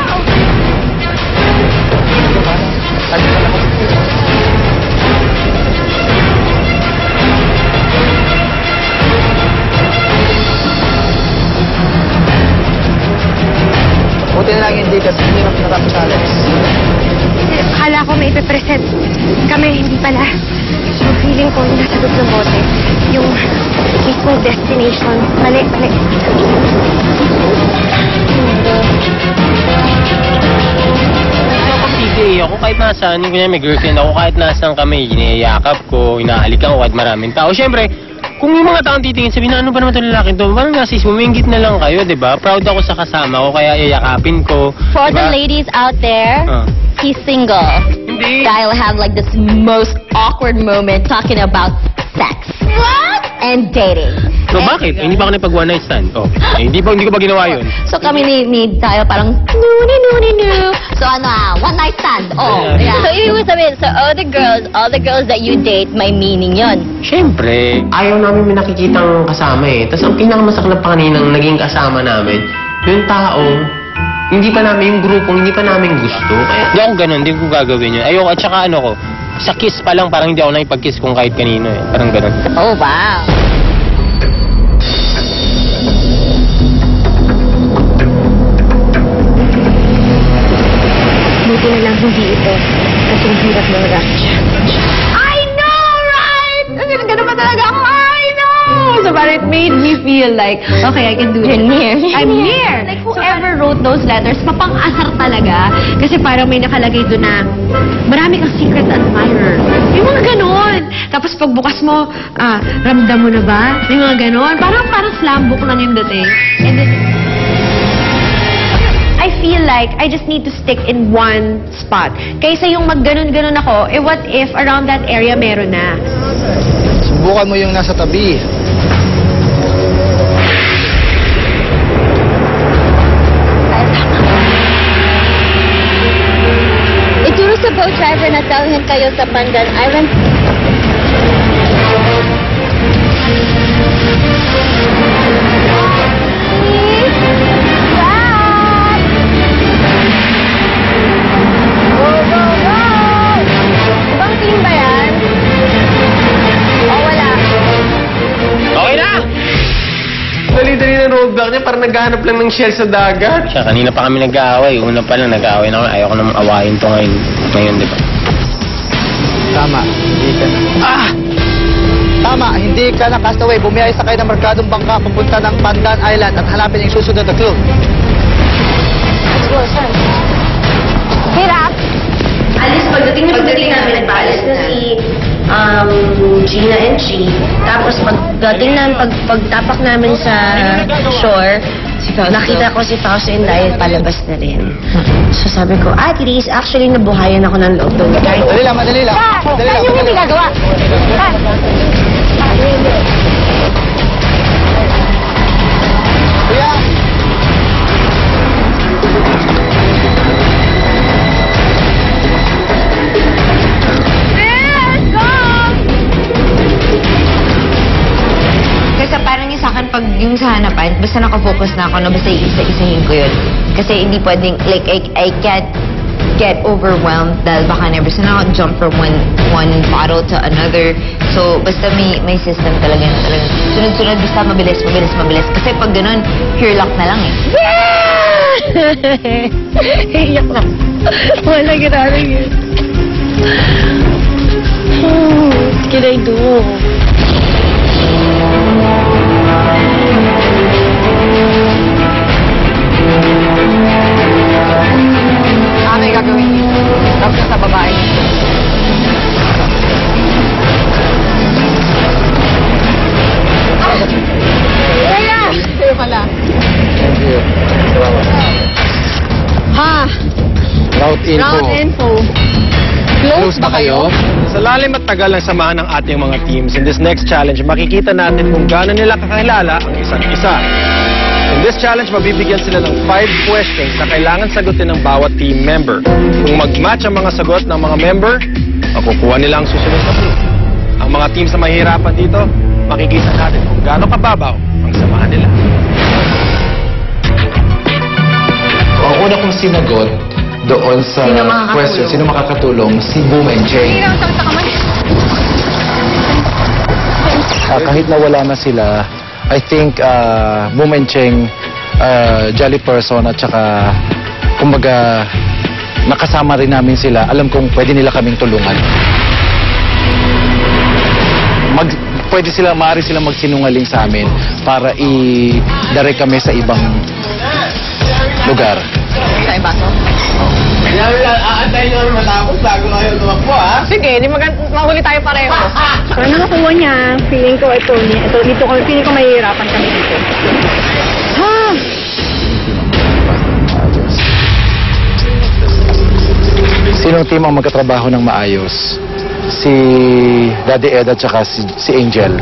Buti na lang hindi kasi hirap na rap challenge. Akala ko may ipipresent kami, hindi pala. So feeling ko yung nasagot ng bote, yung mismong destination. Mali. Ako kahit nasaan, yung kunya may girlfriend ako, kahit nasaan kami, iniyayakap ko, inahalikan ko kahit maraming tao. Siyempre, kung yung mga taong titingin, sabihin na ano ba naman itong lalaki to? Parang nasis, umingit na lang kayo, di ba? Proud ako sa kasama ko, kaya iyakapin ko. For diba? the ladies out there, he's single. Hindi. I'll have like this most awkward moment talking about sex. What? And dating. So bakit? Hindi pa ako nipag one night stand. Hindi ko pa ginawa yun. So kami ni tayo parang nuni. So one night stand. Yeah. So ibig sabihin, so all the girls that you date, may meaning yon. Siyempre, ayaw namin may nakikitang kasama eh. Tapos ang pinakamasaklap pa kaninang naging kasama namin, yung taong hindi pa namin, yung grupong hindi pa namin gusto. Kaya hindi ako ganun, hindi ko gagawin yun. Ayoko, at saka ano ko, sa kiss pa lang parang hindi ako nakipag-kiss kung kahit kanino eh. Parang ganun. Oh, wow. Buti na lang hindi ito. Kasi ang hirap ng rush. I know, right? Kasi ganun pa talaga ako. I know! So parang it made me feel like, okay, I can do it. I'm near. Like whoever wrote those letters, mapang-asar talaga. Kasi parang may nakalagay doon na marami kang secret admirer. Yung mga ganon. Tapos pagbukas mo, ramdam mo na ba? Yung mga ganon. Parang slam book lang yung dating. And then, I feel like I just need to stick in one spot. Kaysa yung magganon-ganon ako, what if around that area meron na? Subukan mo yung nasa tabi. Ituro sa boat driver na dalhin kayo sa Pandan Island. Ibang team ba yan? O wala? Okay na! Dali-dali na roadblock niya, parang naghahanap lang ng shell sa dagat. Siya, kanina pa kami nag-aaway. Una pa lang nag-aaway na kami. Ayoko namang awayin to ngayon, di ba? Tama, hindi ka na. Tama, hindi ka na castaway. Bumiyahe sa kayo ng markadong bangka papunta ng Pandan Island at hanapin yung susunod na clue. Let's go, sir. Hirap. Pagdating namin, nagpaalis na si Gina and Chi. Tapos pagdating namin, pagtapak namin sa shore, nakita ko si Fausto and dahil palabas na rin. So sabi ko, Grace, actually nabuhayan ako ng loob doon. Madali lang. Madali lang. Saan yung hindi gagawa? Saan? Kuya! Kasi parang yung sa akin, pag yung sa hanapan, basta nakafocus na ako na basta isa-isahin ko yun. Kasi hindi pwedeng, like, I can't get overwhelmed dahil baka never sana ako jump from one bottle to another. So, basta may system talaga na talaga. Sunod-sunod, basta mabilis. Kasi pag ganun, pure luck na lang eh. Iyak na. Wala ginagawa yun. What can I do? Ano yung gagawin niyo? Tapos sa babae. Kaya! Kayo pala. Thank you. Route info. Route info. Close ba kayo? Sa lalim at tagal ng samahan ng ating mga teams, in this next challenge, makikita natin kung gaano nila kakilala ang isa't isa. In this challenge, mabibigyan sila ng 5 questions na kailangan sagutin ng bawat team member. Kung mag-match ang mga sagot ng mga member, makukuha nila ang susunod na clue. Ang mga teams na mahihirapan dito, makikita natin kung gaano kababaw ang samahan nila. Ang una kong sinagot doon sa question, sino makakatulong? Si Boom and Cheng. Kahit nawala na sila, I think Boom and Cheng, jolly person at saka kumbaga nakasama rin namin sila. Alam kong pwede nila kaming tulungan. Maaari sila magsinungaling sa amin para i-direct kami sa ibang lugar. Sa iba to? Aantayin nyo naman matapos bago kayo tumakbo, ha? Sige, di mahuli tayo pareho. Parang nakakuha niya, feeling ko feeling ko mahihirapan kami dito. Sinong team ang magkatrabaho ng maayos? Si Daddy Ed at saka si Angel.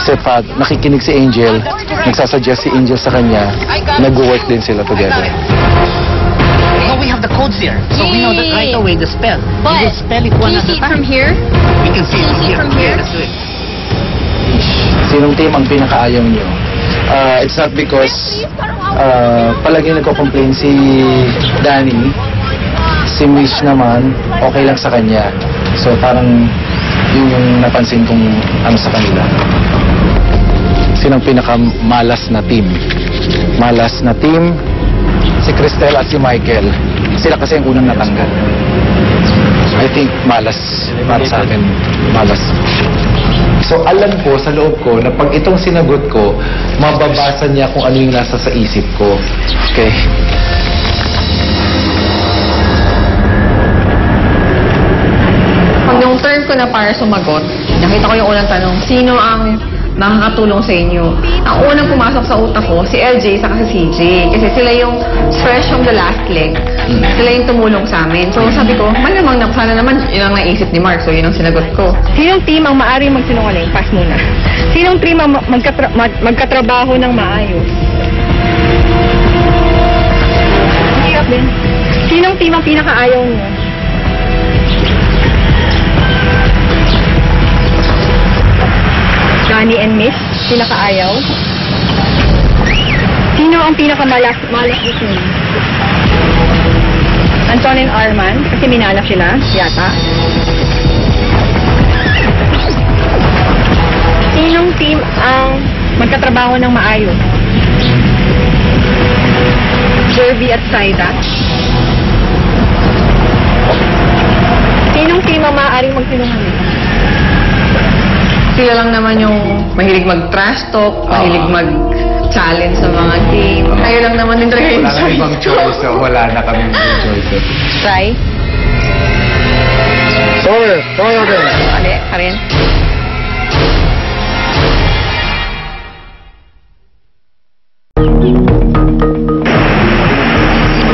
Si Fad, nakikinig si Angel, nagsasuggest si Angel sa kanya, nag-work din sila together. Well, we have the codes here, so we know that right away the spell. We will spell it one at a time. From here? We can see it from here. Let's do it. Sinong team ang pinakaayaw nyo? It's not because palagi nagko-complain si Danny. Si Mish naman, okay lang sa kanya. So parang yun yung napansin kong ano sa kanila. Sinong pinakamalas na team? Malas na team, si Cristel at si Michael. Sila kasi ang unang natanggal. I think malas para sa akin. Malas. So alam ko sa loob ko na pag itong sinagot ko, mababasa niya kung ano yung nasa sa isip ko. Okay? Pag yung turn ko na para sumagot, nakita ko yung unang tanong, sino ang makakatulong sa inyo? Ang unang pumasok sa utak ko, si LJ saka si CJ. Kasi sila yung fresh from the last leg. Sila yung tumulong sa amin. So sabi ko, malamang na sana naman yun ang naisip ni Mark. So yun ang sinagot ko. Sinong team ang maaaring magsinungaling? Pass muna. Sinong team ang magkatrabaho ng maayos? Hirap din. Sinong team ang pinakaayaw niyo? Johnny and Miss, pinakaayaw. Sino ang pinakamalas niyo? Anton and Arman, kasi minalak sila, yata. Sinong team ang magkatrabaho ng maayos? Jervy at Saida. Sinong team ang maaaring magsinungaling? Sila lang naman yung mahilig mag-trash talk, mahilig mag-challenge sa mga team. Kayo lang naman din talaga yung Wala na ibang choice, so wala na kami ibang choice. Try. Sorry, Ali, Karen.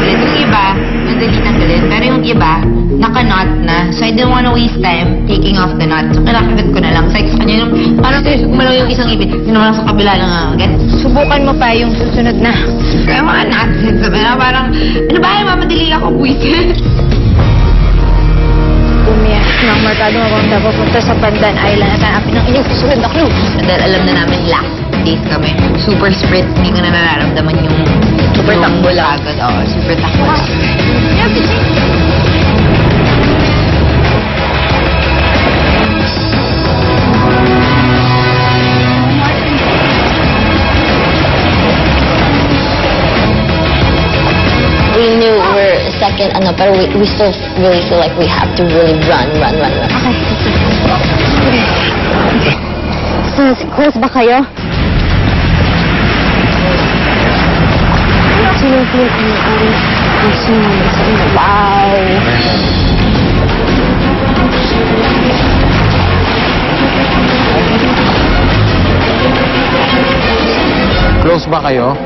Yung iba, madali tanggalin. Pero yung iba, naka-knot na. So I didn't want to waste time taking off the knot. So kinakagat ko na lang. Sa kanya yung, parang gumalaw yung isang ipit. Sinaman lang sa kabila lang agad. Subukan mo pa yung susunod na. Kaya mga knot. Sabi na parang, ano ba yung mamadali ako, buwisit. Bumiyak ng markado akong napapunta sa Pandan Island at hanapin ng inyong susunod na clue. Dahil alam na namin last date kami. Super sprint. Hindi ko na nararamdaman yung Super takbo lang. Agad. Oo, super takbo. We knew we're second, but we still really feel like we have to really run. Okay. So, close ba kayo? Sino po ang sumama sa inyo? Wow! Close ba kayo?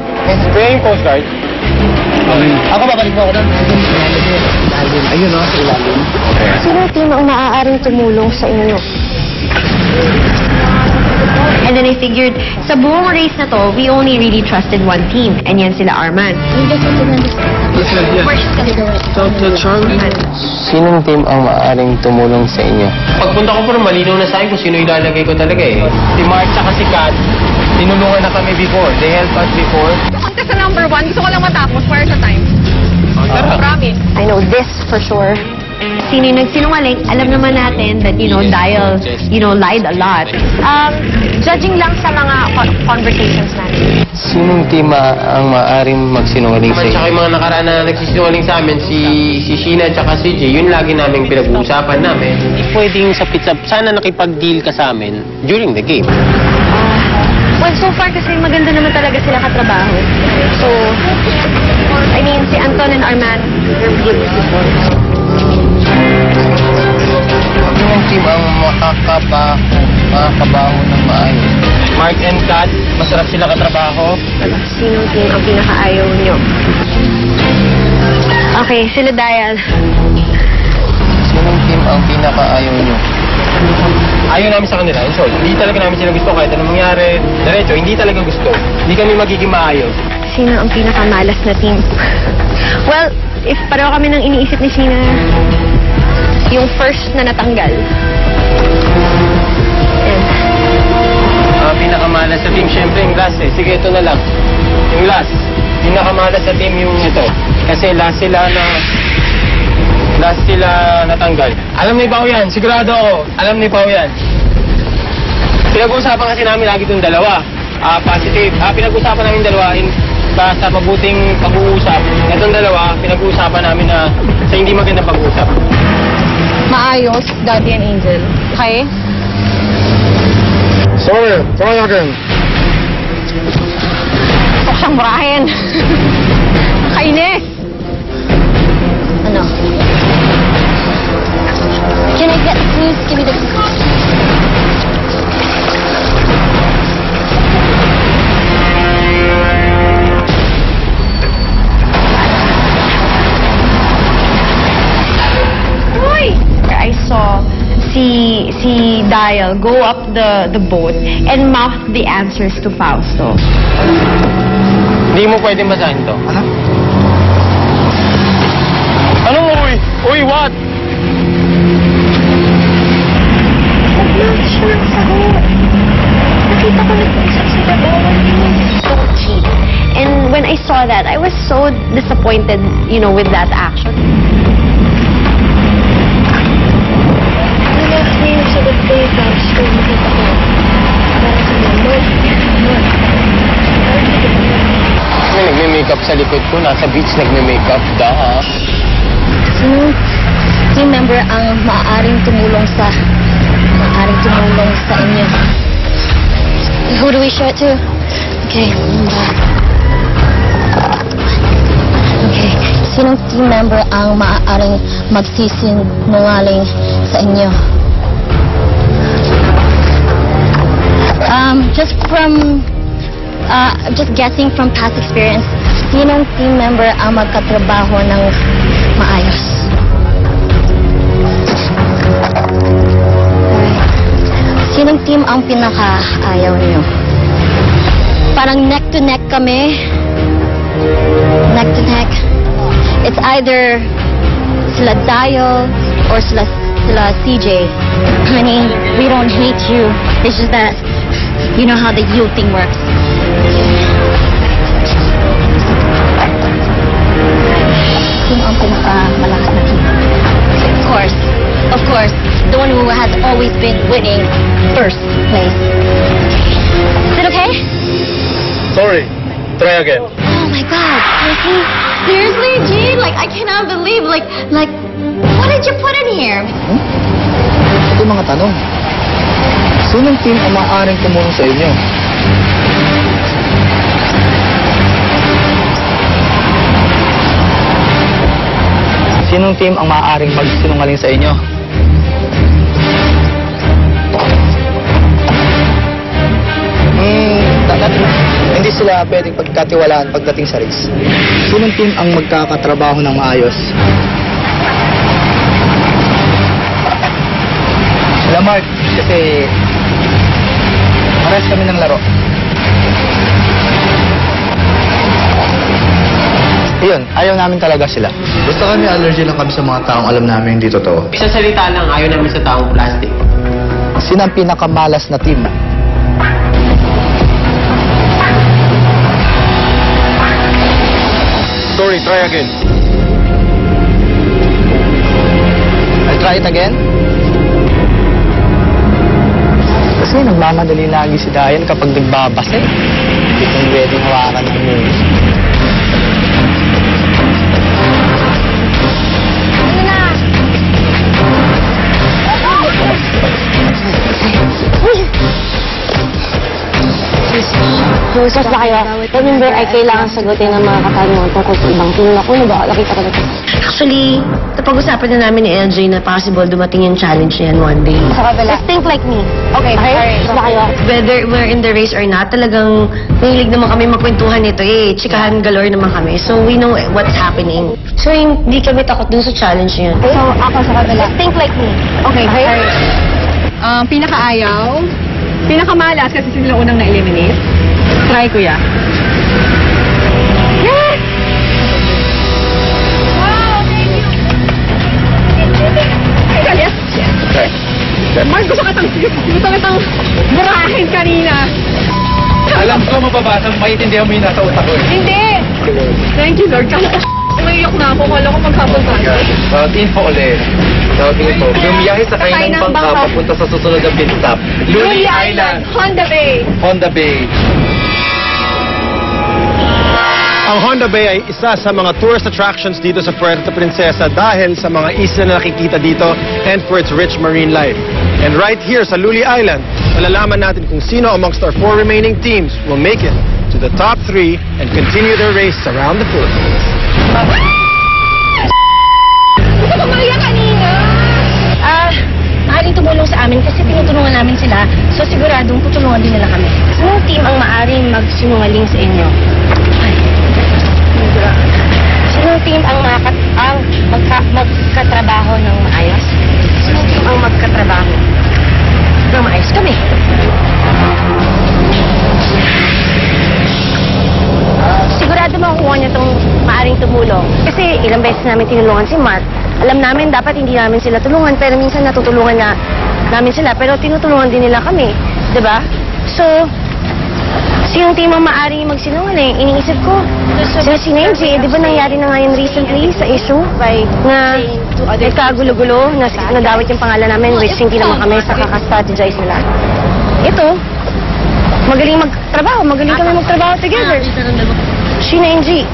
Playing postcard. Ako babalik mo ako doon. Ayun o, sa ilalim. Sino team ang maaaring tumulong sa inyo? And then I figured, sa buong race na to, we only really trusted one team. And yan sila Arman. Sinong team ang maaaring tumulong sa inyo? Pagpunta ko pero malinaw na sa akin kung sino ilalagay ko talaga eh. Si Mark saka si Kat, tinulungan na kami before. They helped us before. Punta sa number 1, gusto ko lang matapos para sa time. Promise. I know this for sure. Sino yung nagsinungaling, alam naman natin that, Dial, lied a lot. Judging lang sa mga conversations natin. Sinong team ang maaaring magsinungaling sa inyo? Tsaka yung mga nakaraan na nagsisinungaling sa amin, si Sheena at si Jay, yun lagi namin pinag-uusapan namin. Pwedeng sa pizza, sana nakipag-deal ka sa amin during the game. Well, so far kasi maganda naman talaga sila katrabaho. So, I mean, si Anton and Arman, they're good before. Yung team ang makakabaho ng maayos. Mark and Kat, masarap sila katrabaho. Sinong team ang pinakaayaw nyo? Okay, sila Dial. Sinong team ang pinakaayaw nyo? Ayaw namin sa kanila, in short. Hindi talaga namin sila gusto kahit anong mangyari. Diretso, hindi talaga gusto. Hindi kami magiging maayos. Sino ang pinakamalas na team? Well, if pareho kami nang iniisip ni Sina, yung first na natanggal. Pinakamalas sa team, syempre yung last eh. Sige, ito na lang. Yung last. Pinakamalas sa team yung ito. Kasi last sila natanggal. Alam ni Pao yan, sigurado ako. Alam ni Pao yan. Pinag-uusapan kasi namin lagi itong dalawa. Positive. Pinag-uusapan namin dalawa sa mabuting pag-uusap. Itong dalawa, pinag-uusapan namin na sa hindi magandang pag-uusap. Maayos, Daddy and Angel. Okay? Sorry, try again. Huwag siyang murahin. Kainis! Ano? Can I get the clues? Give me the clues. I saw si Dial go up the boat and mouth the answers to Fausto. Hindi mo pwedeng basahin to. Ano? Anong uy? Uy, what? Nakita ko nag-usap sila bawal. Don't cheat. And when I saw that, I was so disappointed, with that action. May nagme-makeup sa likod ko. Nasa beach nagme-makeup. Sino team member ang maaaring tumulong sa inyo? Who do we show it to? Okay. Okay. Sinong team member ang maaaring magsisinungaling sa inyo? Just guessing from past experience, sinong team member ang magkatrabaho ng maayos? Sinong team ang pinakaayaw niyo? Parang neck to neck kami. Neck to neck. It's either sila Dial or sila CJ. Honey, we don't hate you. It's just that you know how the you thing works. Sino ang pinakamalakas na team? Of course, the one who has always been winning first place. Is it okay? Sorry. Try again. Oh my God, seriously, Gene? I cannot believe, what did you put in here? Ito yung mga tanong. Sinong team ang maaaring tumulong sa inyo? Sinong team ang maaaring magsinungaling sa inyo? Hindi sila pwedeng pagkatiwalaan pagdating sa race. Sinong team ang magkakatrabaho ng maayos? Sila Mark, kasi maras kami ng laro. Iyon, ayaw namin talaga sila. Basta kami allergy lang kami sa mga taong alam namin hindi totoo. Isa salita lang, ayaw namin sa taong plastic. Sino ang pinakamalas na team? Sorry, try again. I'll try it again. Kasi nagmamadali lagi si Dayan kapag nagbabase. Hindi kong pwedeng hawakan ng news. Ano na? close ba kayo? Remember, ay kailangan sagutin ng mga katanungan tungkol sa ibang team. Naku, nakita ka na ito. Actually, napag-usapan na namin ni LJ na possible dumating yung challenge niyan one day. Sa kabila. Just think like me. Okay, close ba kayo? Whether we're in the race or not, talagang nahilig naman kami magkwentuhan nito eh. Chikahan galore naman kami. So we know what's happening. So hindi kami takot dun sa challenge niyan. So, ako sa kabila. Just think like me. Okay, Pinakaayaw, pinakamalas kasi sila unang na-eliminate. Try, kuya. Yes! Wow, thank you! Yes! Okay. Mark, gusto kitang burahin kanina. Alam ko mababasang maintindihan mo yung nasa utak ko. Hindi! Thank you, Lord. Umiiyak na ako. Kala ko maghapon tayo. Info ulit. Info. Bumiyahe sa kainang bangka papunta sa susunod na pit stop. Luli Island. Honda Bay. Honda Bay. Ang Honda Bay ay isa sa mga tourist attractions dito sa Puerto Princesa dahil sa mga isla na nakikita dito and for its rich marine life. And right here sa Luli Island, malalaman natin kung sino amongst our 4 remaining teams will make it to the top 3 and continue their race around the Philippines. Gusto ko maiyak kanina. Maaaring tumulong sa amin kasi tinutulungan namin sila. So siguradong tutulungan din nila kami. Sinong team ang maaaring magsinungaling sa inyo? Sinong team ang magkatrabaho ng maayos? Sinong team ang magkatrabaho ng maayos? Kami. Sigurado makukuha niya itong maaring tumulong. Kasi ilang beses namin tinulungan si Mark. Alam namin dapat hindi namin sila tulungan, pero minsan natutulungan namin sila. Pero tinutulungan din nila kami. Diba? So, sinong team ang maaring magsinungaling? Iniisip ko, si Nenji, di ba nangyari na ngayon recently sa issue? Na nagkagulo-gulo, nadawit yung pangalan namin, which hindi naman kami sa kakastrategize nila. Ito, magaling magtrabaho, magaling kami magtrabaho together. Si Nenji,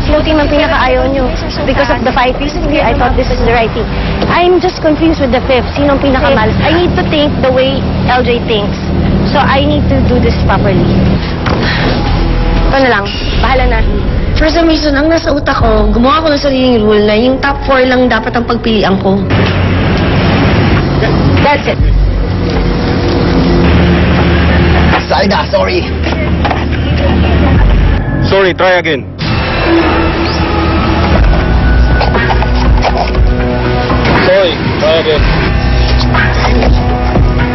sinong team ang pinakaayaw nyo? Because of the 5 pieces here, I thought this is the right team. I'm just confused with the 5th. Sinong pinakamalas? I need to think the way LJ thinks. So I need to do this properly. Ito na lang. Bahala na. For some reason, ang nasa utak ko, gumawa ko ng sariling rule na yung top 4 lang dapat ang pagpilian ko. That's it. Saida, sorry. Sorry, try again. Sorry, try again.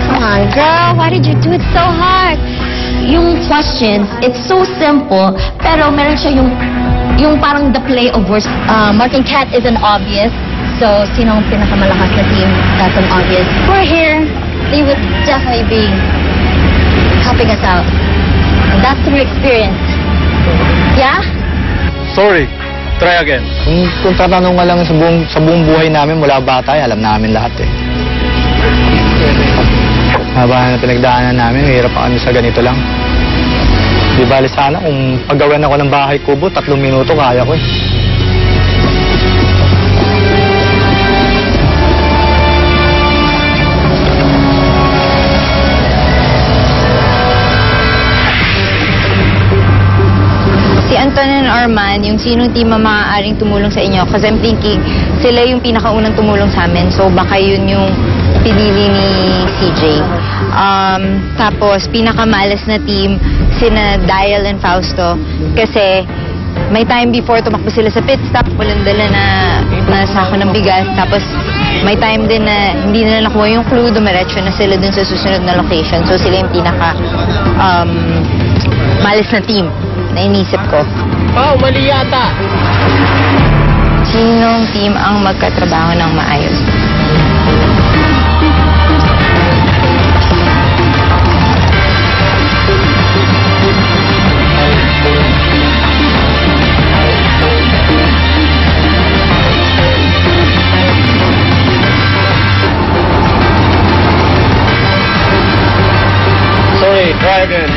Come on, girl. Why did you do it so hard? Yung questions, it's so simple, pero meron siya yung parang the play of words. Mark and Kat isn't obvious, so sinong pinakamalakas na team? That's an obvious. We're here. They would definitely be helping us out. And that's through experience. Yeah? Sorry, try again. Kung tatanong nga lang sa buong buhay namin mula bata, alam namin lahat eh. Haba na pinagdaanan namin, hirap pa kami sa ganito lang. Di bali sana kung paggawan ako ng bahay kubo, 3 minuto kaya ko eh. Si Anton and Arman, yung sinong team ang maaaring tumulong sa inyo? Kasi I'm thinking, sila yung pinakaunang tumulong sa amin. So baka yun yung pinili ni CJ. Tapos, pinakamalas na team, sina Dial and Fausto. Kasi may time before tumakbo sila sa pit stop, walang dala na sako ng bigas. Tapos, may time din na hindi na nakuha yung clue, dumiretso na sila dun sa susunod na location. So, sila yung pinaka malas na team na inisip ko. Oh, mali yata. Sinong team ang magkatrabaho ng maayos? Sorry, try again.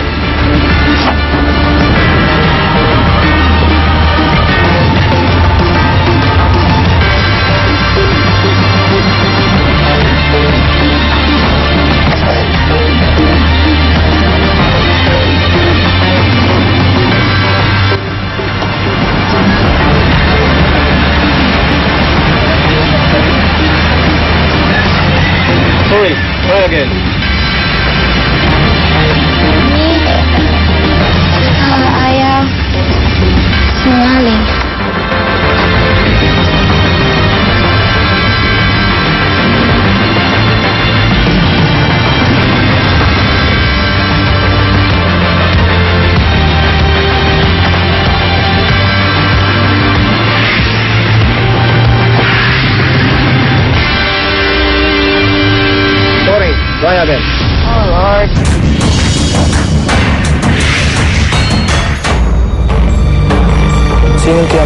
sinong team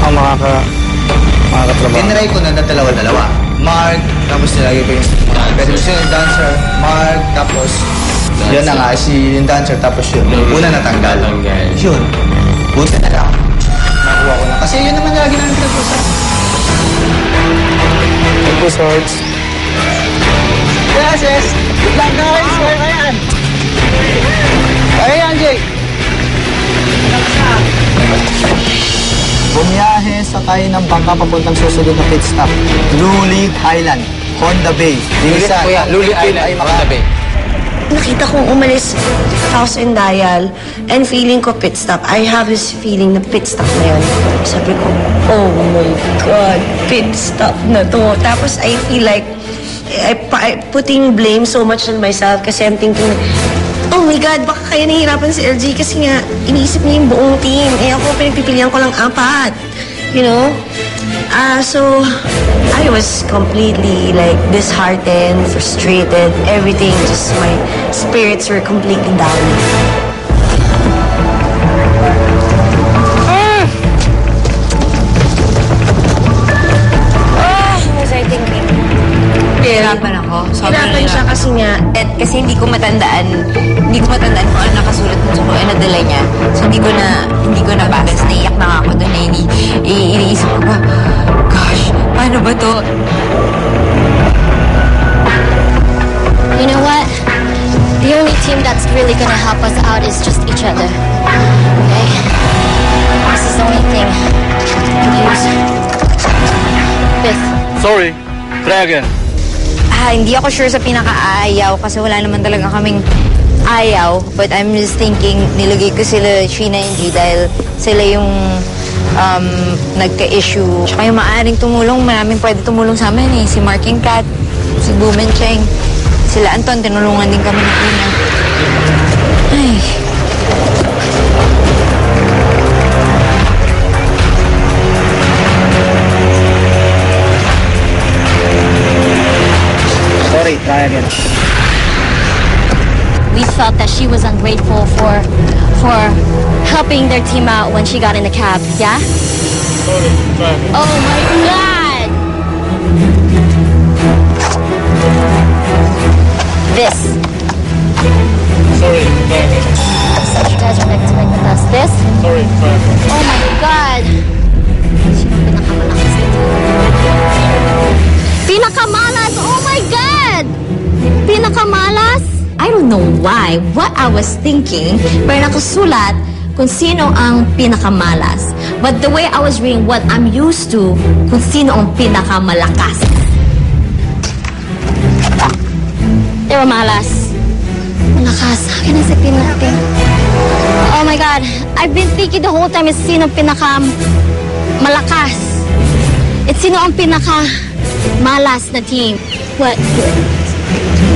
ang makakatrabaho? Tinry ko na dalawa-dalawa. Mark, tapos nilagay ko yung pero yung dancer, Mark, tapos yun na nga, yung dancer, tapos yun. Una natanggal. Yun. Buti na lang. Nakuha ko na. Kasi yun naman lagi namin pinag-usap. Episodes. Yes. Good luck guys. Kaya yan. Kaya yan, Jay. Bumiyahe sakay ng bangka papuntang susunod na pit stop. Luli Island, Honda Bay. Luli Island, Honda Bay. Nakita kong umalis ako sa Indayal and feeling ko pit stop. I have this feeling na pit stop na yun. Sabi ko, oh my God, pit stop na to. Tapos I feel like I putting blame so much on myself kasi I'm thinking, oh my God, baka kaya nahihirapan si LG kasi nga iniisip niya yung buong team. Eh ako, pinagpipilian ko lang 4. You know? So, I was completely like disheartened, frustrated, everything. Just my spirits were completely down. What was I thinking? Hirapan ako. Hirapan siya kasi nga. Kasi hindi ko matandaan kung ano nakasulat dun sa kung ano dala niya. So hindi ko na balance. Naiyak na ako doon na iniisip ko ba, gosh, paano ba to? You know what? The only team that's really gonna help us out is just each other. Okay? This is the only thing we can use. Fifth. Sorry. Try again. Hindi ako sure sa pinaka-ayaw kasi wala naman talaga kaming ayaw. But I'm just thinking, nilagay ko sila, Sheena and G, dahil sila yung nagka-issue. Tsaka yung maaaring tumulong, maraming pwede tumulong sa amin eh. Si Mark and Kat, si Boom and Cheng, sila Anton, tinulungan din kami ng una. Ay. Sorry, try again. We felt that she was ungrateful for helping their team out when she got in the cab, yeah? Sorry, try again. Oh my God! This. Sorry, try again. So you guys are meant to make with us. This? Sorry, try again. Oh my God! Sino pinakamalakas na team? Pinakamalas! Oh my God! Pinakamalas? I don't know why, what I was thinking, pero nakasulat kung sino ang pinakamalas. But the way I was reading what I'm used to, kung sino ang pinakamalakas. They were malas. Malakas. How can I say pinaka? Oh my God. I've been thinking the whole time is sino ang pinakamalakas. It's sino ang pinakamalas na team. What?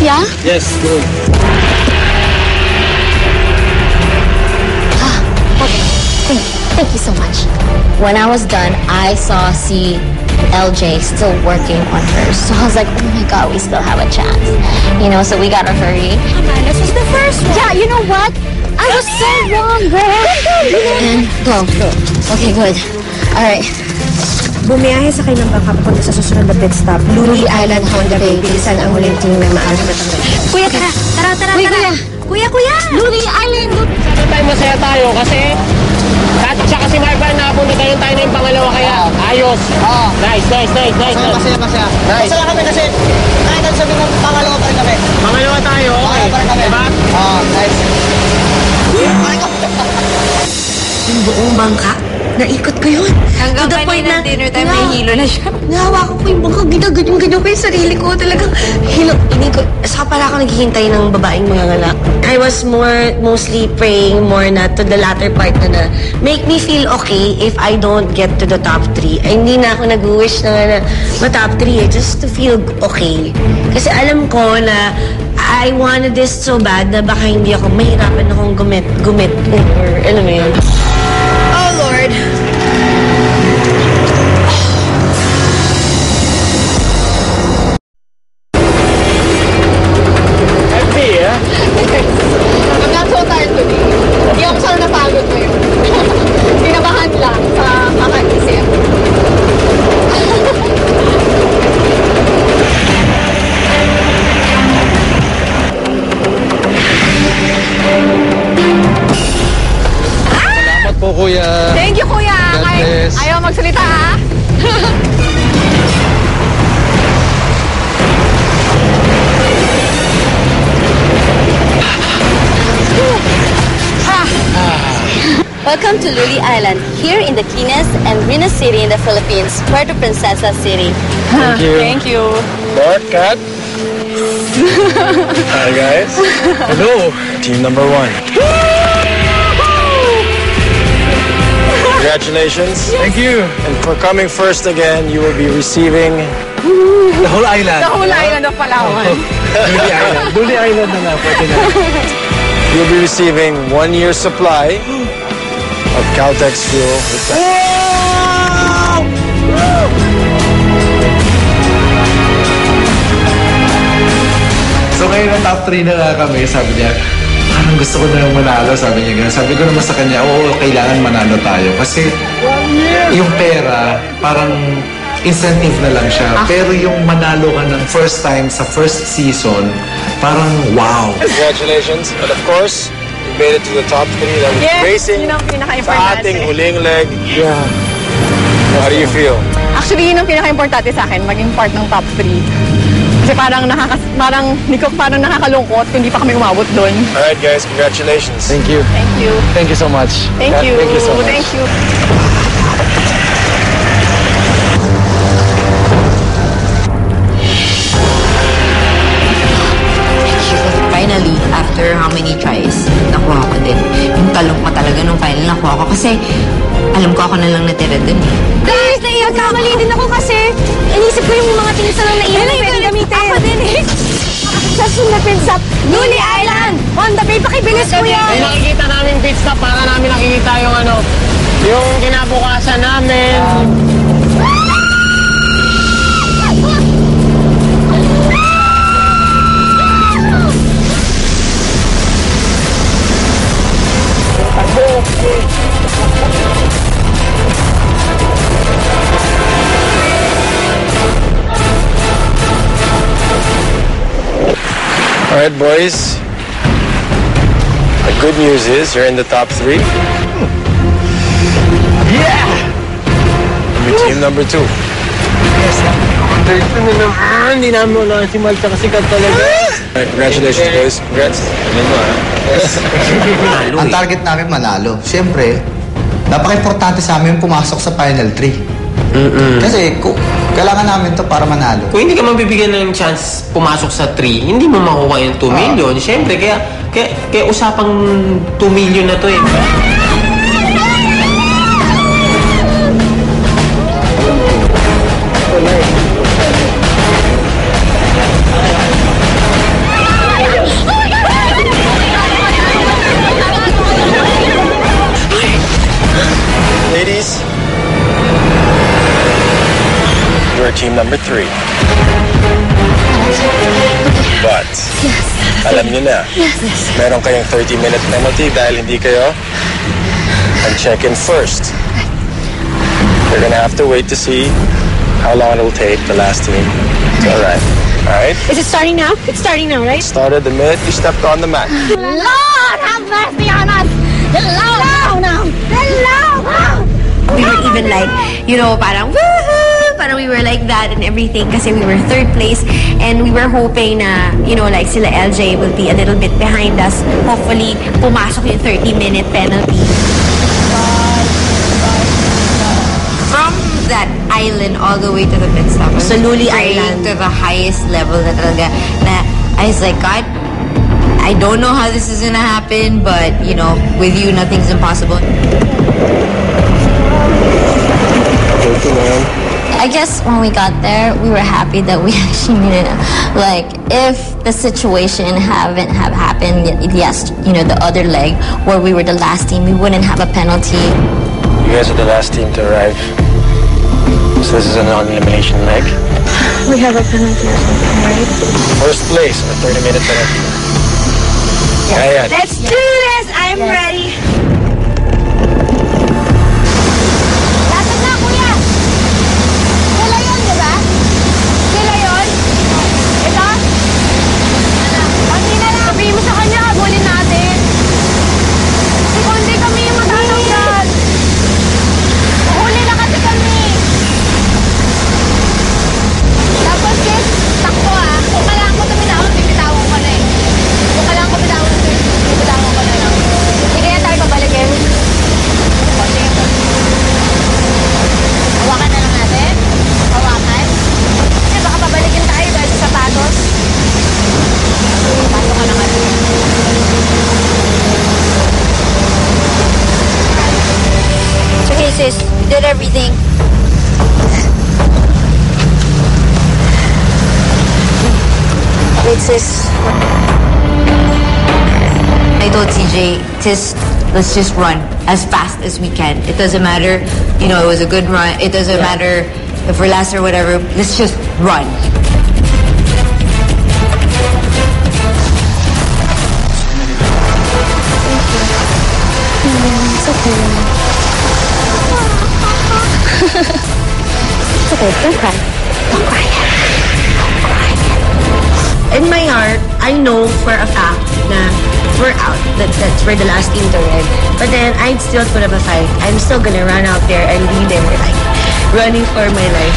Yeah? Yes, good. Okay. Thank you so much. When I was done, I saw LJ still working on hers. So I was like, oh my God, we still have a chance. You know, so we gotta hurry. This was the first one. Yeah, you know what? I was so wrong, girl. And go. Okay, good. All right. Bumiyahe sa kayo ng bangka papunta sa susunod na pit stop. Luli Island, Honda Bay. Bilisan ang huling team na maaari matanggal. Kuya, tara. Kuya. Luli Island. Masaya tayo kasi Kat tsaka si Marvan nakapunta tayo na yung pangalawa kaya ayos. Nice. Masaya. Masaya kami kasi kahit ang sabi ng pangalawa pa rin kami. Pangalawa tayo, okay. Pangalawa pa rin kami. Diba? Nice. Yung buong bangka, naikot ko yun. Hanggang To the point kanina dinner time, may hilo na siya. Nahawakan ko yung bangka, ganyan ko yung sarili ko. Talagang inikot. Saka pala ako naghihintay ng babaeng mga nganak. I was mostly praying more na to the latter part na make me feel okay if I don't get to the top 3. Ay, hindi na ako nag-wish na ma-top 3 just to feel okay. Kasi alam ko na I wanted this so bad na baka hindi ako mahirapan akong gumit or alam mo yun. Oh Lord. I'm not so tired today. Hindi ako sana napagod ngayon. Kinabahan lang sa kuya. Thank you, kuya. God bless. Ayaw magsalita, ha? Welcome to Luli Island, here in the cleanest and greenest city in the Philippines, Puerto Princesa City. Thank you. Thank you. Mark, Kat. Hi, guys. Hello. Team number 1. Congratulations. Thank you. And for coming first again, you will be receiving The whole island. The whole island of Palawan. Luli Island. Luli Island na lang. Pwede na. you'll be receiving 1 year's supply of Caltex fuel. So ngayon ang top 3 na nga kami, sabi niya, parang gusto ko na yung manalo, sabi niya gano'n. Sabi ko naman sa kanya, oo, kailangan manalo tayo. Kasi yung pera, parang incentive na lang siya. Pero yung manalo ka ng first time sa first season, parang wow. Congratulations. And of course, you made it to the top 3 that was racing yun ang sa pinaka-importante. ating huling leg. Yeah. How do you feel? Actually, yun ang pinaka-importante sa akin, maging part ng top 3. Kasi parang nakakalungkot kung hindi pa kami umabot doon. Alright guys, congratulations. Thank you. Thank you. Thank you so much. Thank Kat, you. Thank you so much. Thank you. Finally, after how many tries, nakuha ko din. Yung talong ko talaga nung final nakuha ko. Kasi alam ko ako na lang natira dun eh. Guys, nagkamali din ako kasi inisip ko yung mga things na naiyan na pwede gamitin. Ako din eh. Sa sunapin sa Luli Island. On the bay, pakibilis ko yan. Yung nakikita namin pit stop, para namin nakikita yung yung kinabukasan namin. All right, boys. The good news is you're in the top 3. Yeah! You're team number 2. Hindi namin wala si Malta kasi kat talaga. Alright, congratulations, boys. Congrats. Ang target namin manalo. Siyempre, napaka-importante sa amin pumasok sa Final 3. Kasi kailangan namin to para manalo. Kung hindi ka mabibigyan ng chance pumasok sa 3, hindi mo makuha yung 2 million. Siyempre, kaya usapang 2 million na to eh. Ladies, you are team number 3. But, alam niyo na, meron kayong 30-minute penalty dahil hindi kayo check-in first. You're gonna have to wait to see how long it will take the last team to arrive. Alright? Is it starting now? It's starting now, right? Started the minute you stepped on the mat. Lord, have mercy on us! Hello now! Hello! We were even like, parang woohoo! Parang we were like that and everything kasi we were 3rd place and we were hoping na, like sila LJ will be a little bit behind us. Hopefully, pumasok yung 30-minute penalty. From that island all the way to the pit stop. Sa Luli Island. To the highest level na talaga. Na I was like, God, I don't know how this is gonna happen, but, with you, nothing's impossible. I guess when we got there, we were happy that we actually made it. Like, if the situation hadn't have happened, yes, the other leg where we were the last team, we wouldn't have a penalty. You guys are the last team to arrive. So this is an elimination leg. We have a penalty or something, right? First place, a 30-minute penalty. Ayan. Let's do this! I'm ready. Lapit na, kuya! Sila yun, di ba? Sila yun? Ito? Pati na lang. Sabihin mo sa kanya, habulin natin. Kasi kung hindi kami yung matatanggal. sis. You did everything. Wait, sis. I told CJ, let's just run as fast as we can. It doesn't matter, you know, it was a good run. It doesn't matter if we're last or whatever. Let's just run. It's okay. It's okay. Don't cry. Don't cry. In my heart, I know for a fact na we're out. That's we're the last team to win. But then, I'd still put up a fight. I'm still gonna run out there and be there, like, running for my life.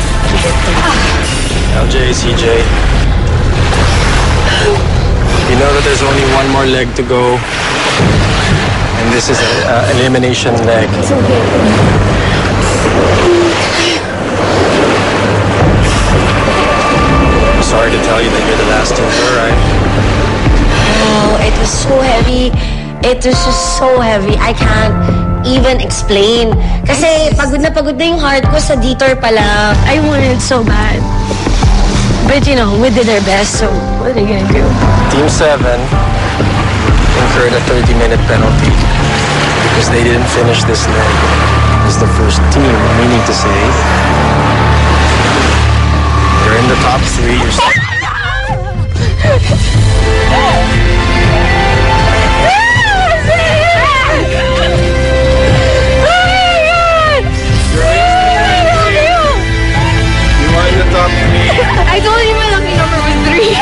LJ, CJ. You know that there's only one more leg to go. And this is an elimination leg. It's okay. I'm sorry to tell you that you're the last team to arrive. Oh, it was so heavy. It was just so heavy. I can't even explain. Kasi pagod na yung heart ko sa detour pa lang. I wanted so bad. But you know, we did our best, so what are you gonna do? Team 7 incurred a 30-minute penalty because they didn't finish this leg as the first team, meaning to say you're in the top 3. I told you my lucky number was 3.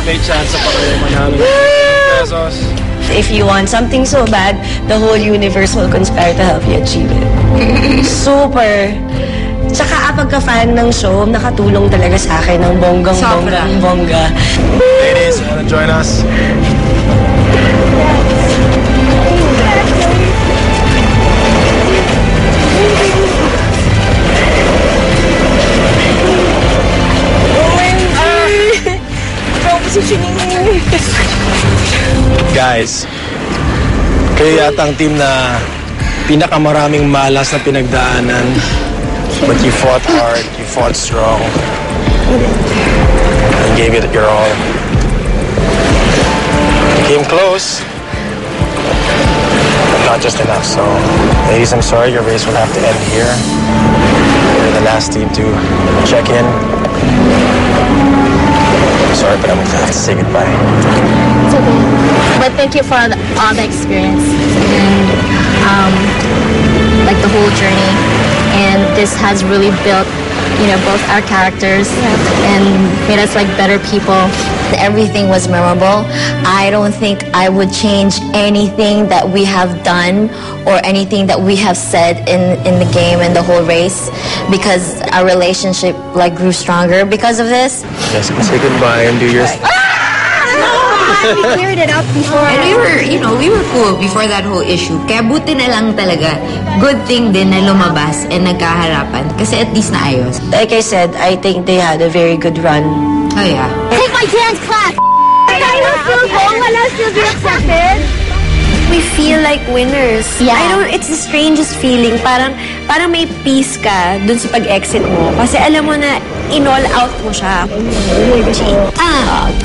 May chance pa kayo manalo ng pesos. If you want something so bad, the whole universe will conspire to help you achieve it. Super. Tsaka pagka-fan ng show, nakatulong talaga sa akin ng bongga. Ladies, you wanna join us? Guys, kayo yata ang team na pinakamaraming malas na pinagdaanan. But you fought hard, you fought strong, and gave it your all. You came close, but not just enough. So, ladies, I'm sorry, your race will have to end here. You're the last team to check in. Sorry, but I'm gonna have to say goodbye. It's okay. But thank you for all the experience and like the whole journey. And this has really built, you know, both our characters and made us like better people. Everything was memorable. I don't think I would change anything that we have done or anything that we have said in the game and the whole race, because our relationship like grew stronger because of this. Yes, say goodbye and do your We cleared it out before. And we were cool before that whole issue. Kaya buti na lang talaga. Good thing din na lumabas and nagkaharapan. Kasi at least naayos. Like I said, I think they had a very good run. Oh yeah. Take my dance class! We feel like winners. Yeah. It's the strangest feeling. Parang may peace ka dun sa pag-exit mo. Kasi alam mo na in-all out mo siya.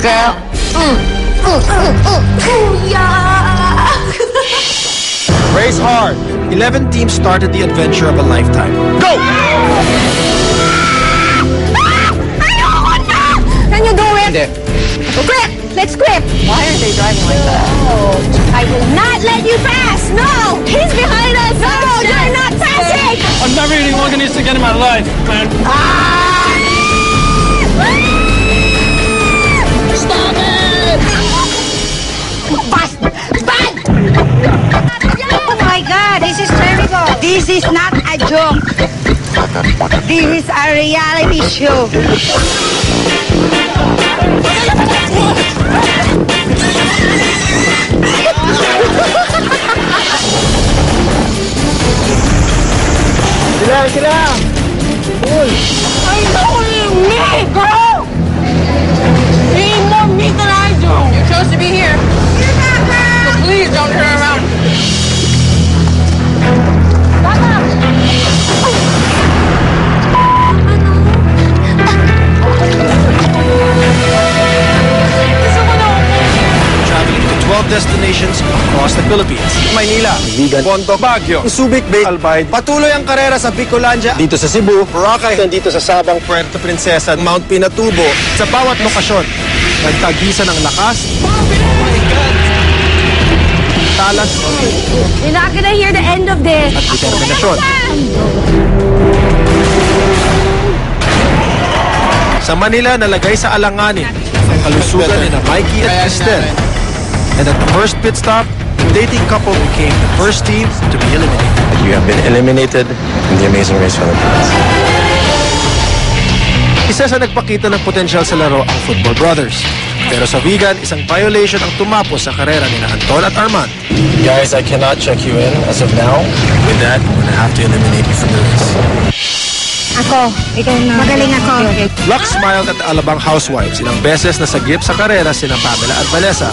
Girl. race hard. 11 teams started the adventure of a lifetime. Go! Can you do it? Hindi. Quit! Let's quit! Why are they driving like that? I will not let you pass! No! He's behind us! No! You're not passing! I'm never eating organisms again in my life, man. Stop it! Bad! Oh my God! This is terrible! This is not a joke! This is a reality show! Sila! Uy! I know you me, girl! You need more meat than I do! You chose to be here. So please don't turn around. all destinations across the Philippines. Maynila, Bontoc, Baguio, Subic Bay, Albay. Patuloy ang karera sa Bicolandia, dito sa Cebu, Boracay, dito sa Sabang, Puerto Princesa, Mount Pinatubo. Sa bawat lokasyon, nagtagisa ng lakas, talas, You're not gonna hear the end of this. at determinasyon. Sa Manila, nalagay sa alanganin ang kalusugan ni Mikey at Cristel. And at the first pit stop, the dating couple became the first team to be eliminated. You have been eliminated in the Amazing Race Philippines. Isa sa nagpakita ng potensyal sa laro ang Football Brothers. Pero sa Vigan, isang violation ang tumapos sa karera ni Anton at Armand. Guys, I cannot check you in as of now. With that, I'm gonna have to eliminate you from the race. Ako, ikaw na. Magaling ako. Luck smiled at the Alabang housewives. Ilang beses na sagip sa karera sina Pamela at Vanessa.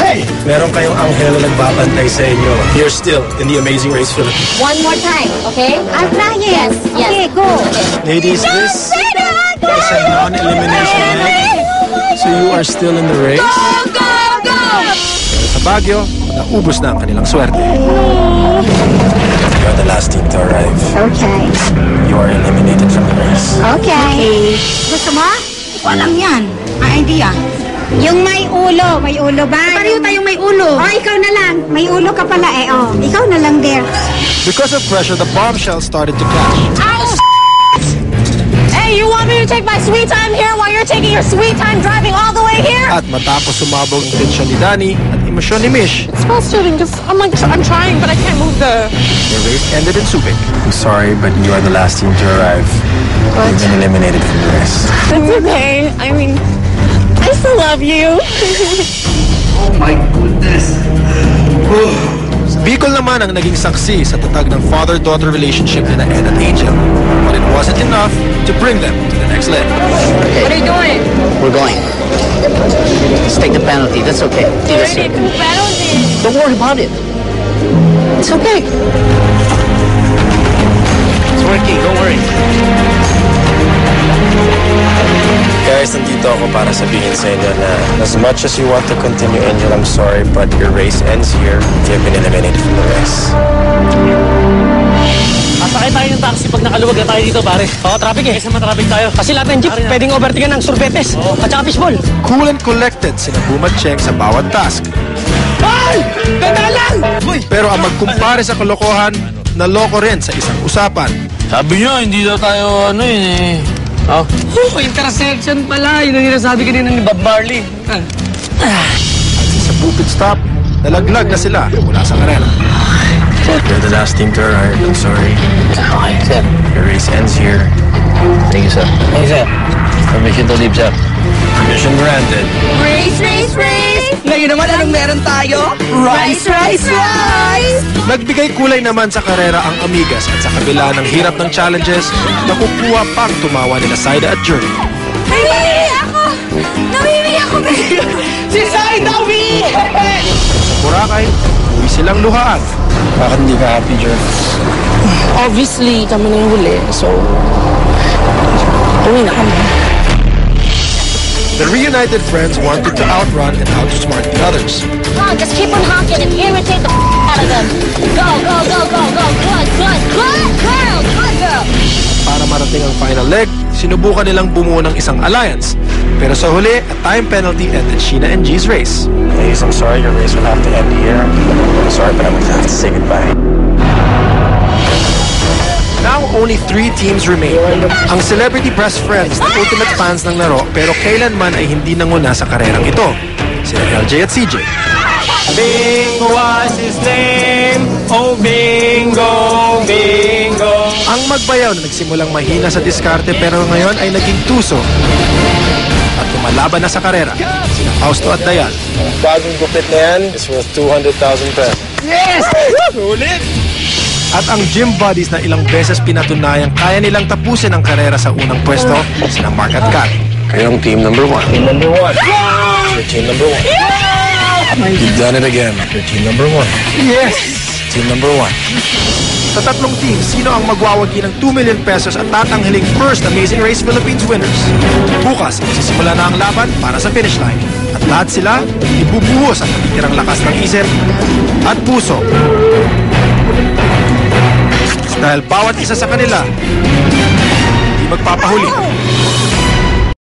Hey! Meron kayong anghel na nagbabantay sa inyo. You're still in the Amazing Race Philippines. One more time, okay? I'm trying. Yes. Okay, go. Ladies, this is a non-elimination match. So you are still in the race? Go! Sa Baguio, naubos na ang kanilang swerte. You are the last team to arrive. Okay. You are eliminated from the race. Okay. Gusto mo? Walang yan. Ang idea. Yung may ulo ba? Pareho tayong may ulo. Ikaw na lang. May ulo ka pala Ikaw na lang there. Because of pressure, the bombshell started to clash. Hey, you want me to take my sweet time here while you're taking your sweet time driving all the way here? At matapos sumabog ang tensyon ni Danny at emosyon ni Mish, It's frustrating because I'm trying, but I can't move the... the race ended in Subic. I'm sorry, but you are the last team to arrive. You've been eliminated from the race. It's okay. I mean, I still love you. Oh my goodness. Bicol naman ang naging saksi sa tatag ng father-daughter relationship ni Ed at Angel. But it wasn't enough to bring them to the next leg. What are you doing? We're going. Let's take the penalty. That's okay. Already, Don't worry about it. It's okay. It's working. Don't worry. Guys, nandito ako para sabihin sa inyo na as much as you want to continue, Angel, I'm sorry, but your race ends here. You've been eliminated from the race. Masakay tayo ng taxi pag nakaluwag na tayo dito, pare. Traffic eh. Kasi matraffic tayo. Kasi lahat ng jeep, pwedeng overtaken ng surbetes. At saka fishball. Cool and collected sina Boom at Cheng sa bawat task. Ay! Ganda lang! Pero ang magkumpare sa kalokohan, naloko rin sa isang usapan. Sabi niya, hindi daw tayo Oh, intersection pala. Yun ang sinasabi kanina ni Bob Marley. Sa bukid stop, nalaglag na sila mula sa karera. You're the last team to arrive. I'm sorry. Okay, sir. Your race ends here. Thank you, sir. Thank you, sir. Permission to leave, sir. Permission granted. Race! Ngayon naman, anong meron tayo? Rice! Nagbigay kulay naman sa karera ang Amigas at sa kabila ng hirap ng challenges, nakukuha pang tumawa nila Saida at Journey. Namimili ako, babe! Si Saida, Sa Boracay, uwi silang luhaan. Bakit hindi ka happy, Journey? Obviously, kami na yung huli, so... Uwi na kami. The reunited friends wanted to outrun and outsmart the others. Come on, just keep on honking and irritate the out of them. Go! Good girl! Para marating ang final leg, sinubukan nilang bumuo ng isang alliance. Pero sa huli, a time penalty ended Sheena and G's race. Ladies, I'm sorry, your race will have to end here. I'm sorry, but I'm going to have to say goodbye. Now, only 3 teams remain. Ang celebrity best friends na ultimate fans ng laro pero kailanman ay hindi nanguna sa karerang ito. Sina LJ at CJ. Bingo was his name. Oh, bingo. Ang magbayaw na nagsimulang mahina sa diskarte pero ngayon ay naging tuso at lumalaban na sa karera. Sina Fausto at Dayan. Bagong gupit na yan is worth 200,000 pesos. Yes! Ulit! At ang gym buddies na ilang beses pinatunayang kaya nilang tapusin ang karera sa unang pwesto, sina Mark at Kat. Kayong team number 1. Team number 1. You're team number 1. You've done it again. You're team number 1. Yes! Team number 1. Sa tatlong team, sino ang magwawagi ng 2 million pesos at tatanghaling first Amazing Race Philippines winners? Bukas, magsisimula na ang laban para sa finish line. At At lahat sila ibubuhos ang natitirang lakas ng isip at puso. Dahil bawat isa sa kanila hindi magpapahuli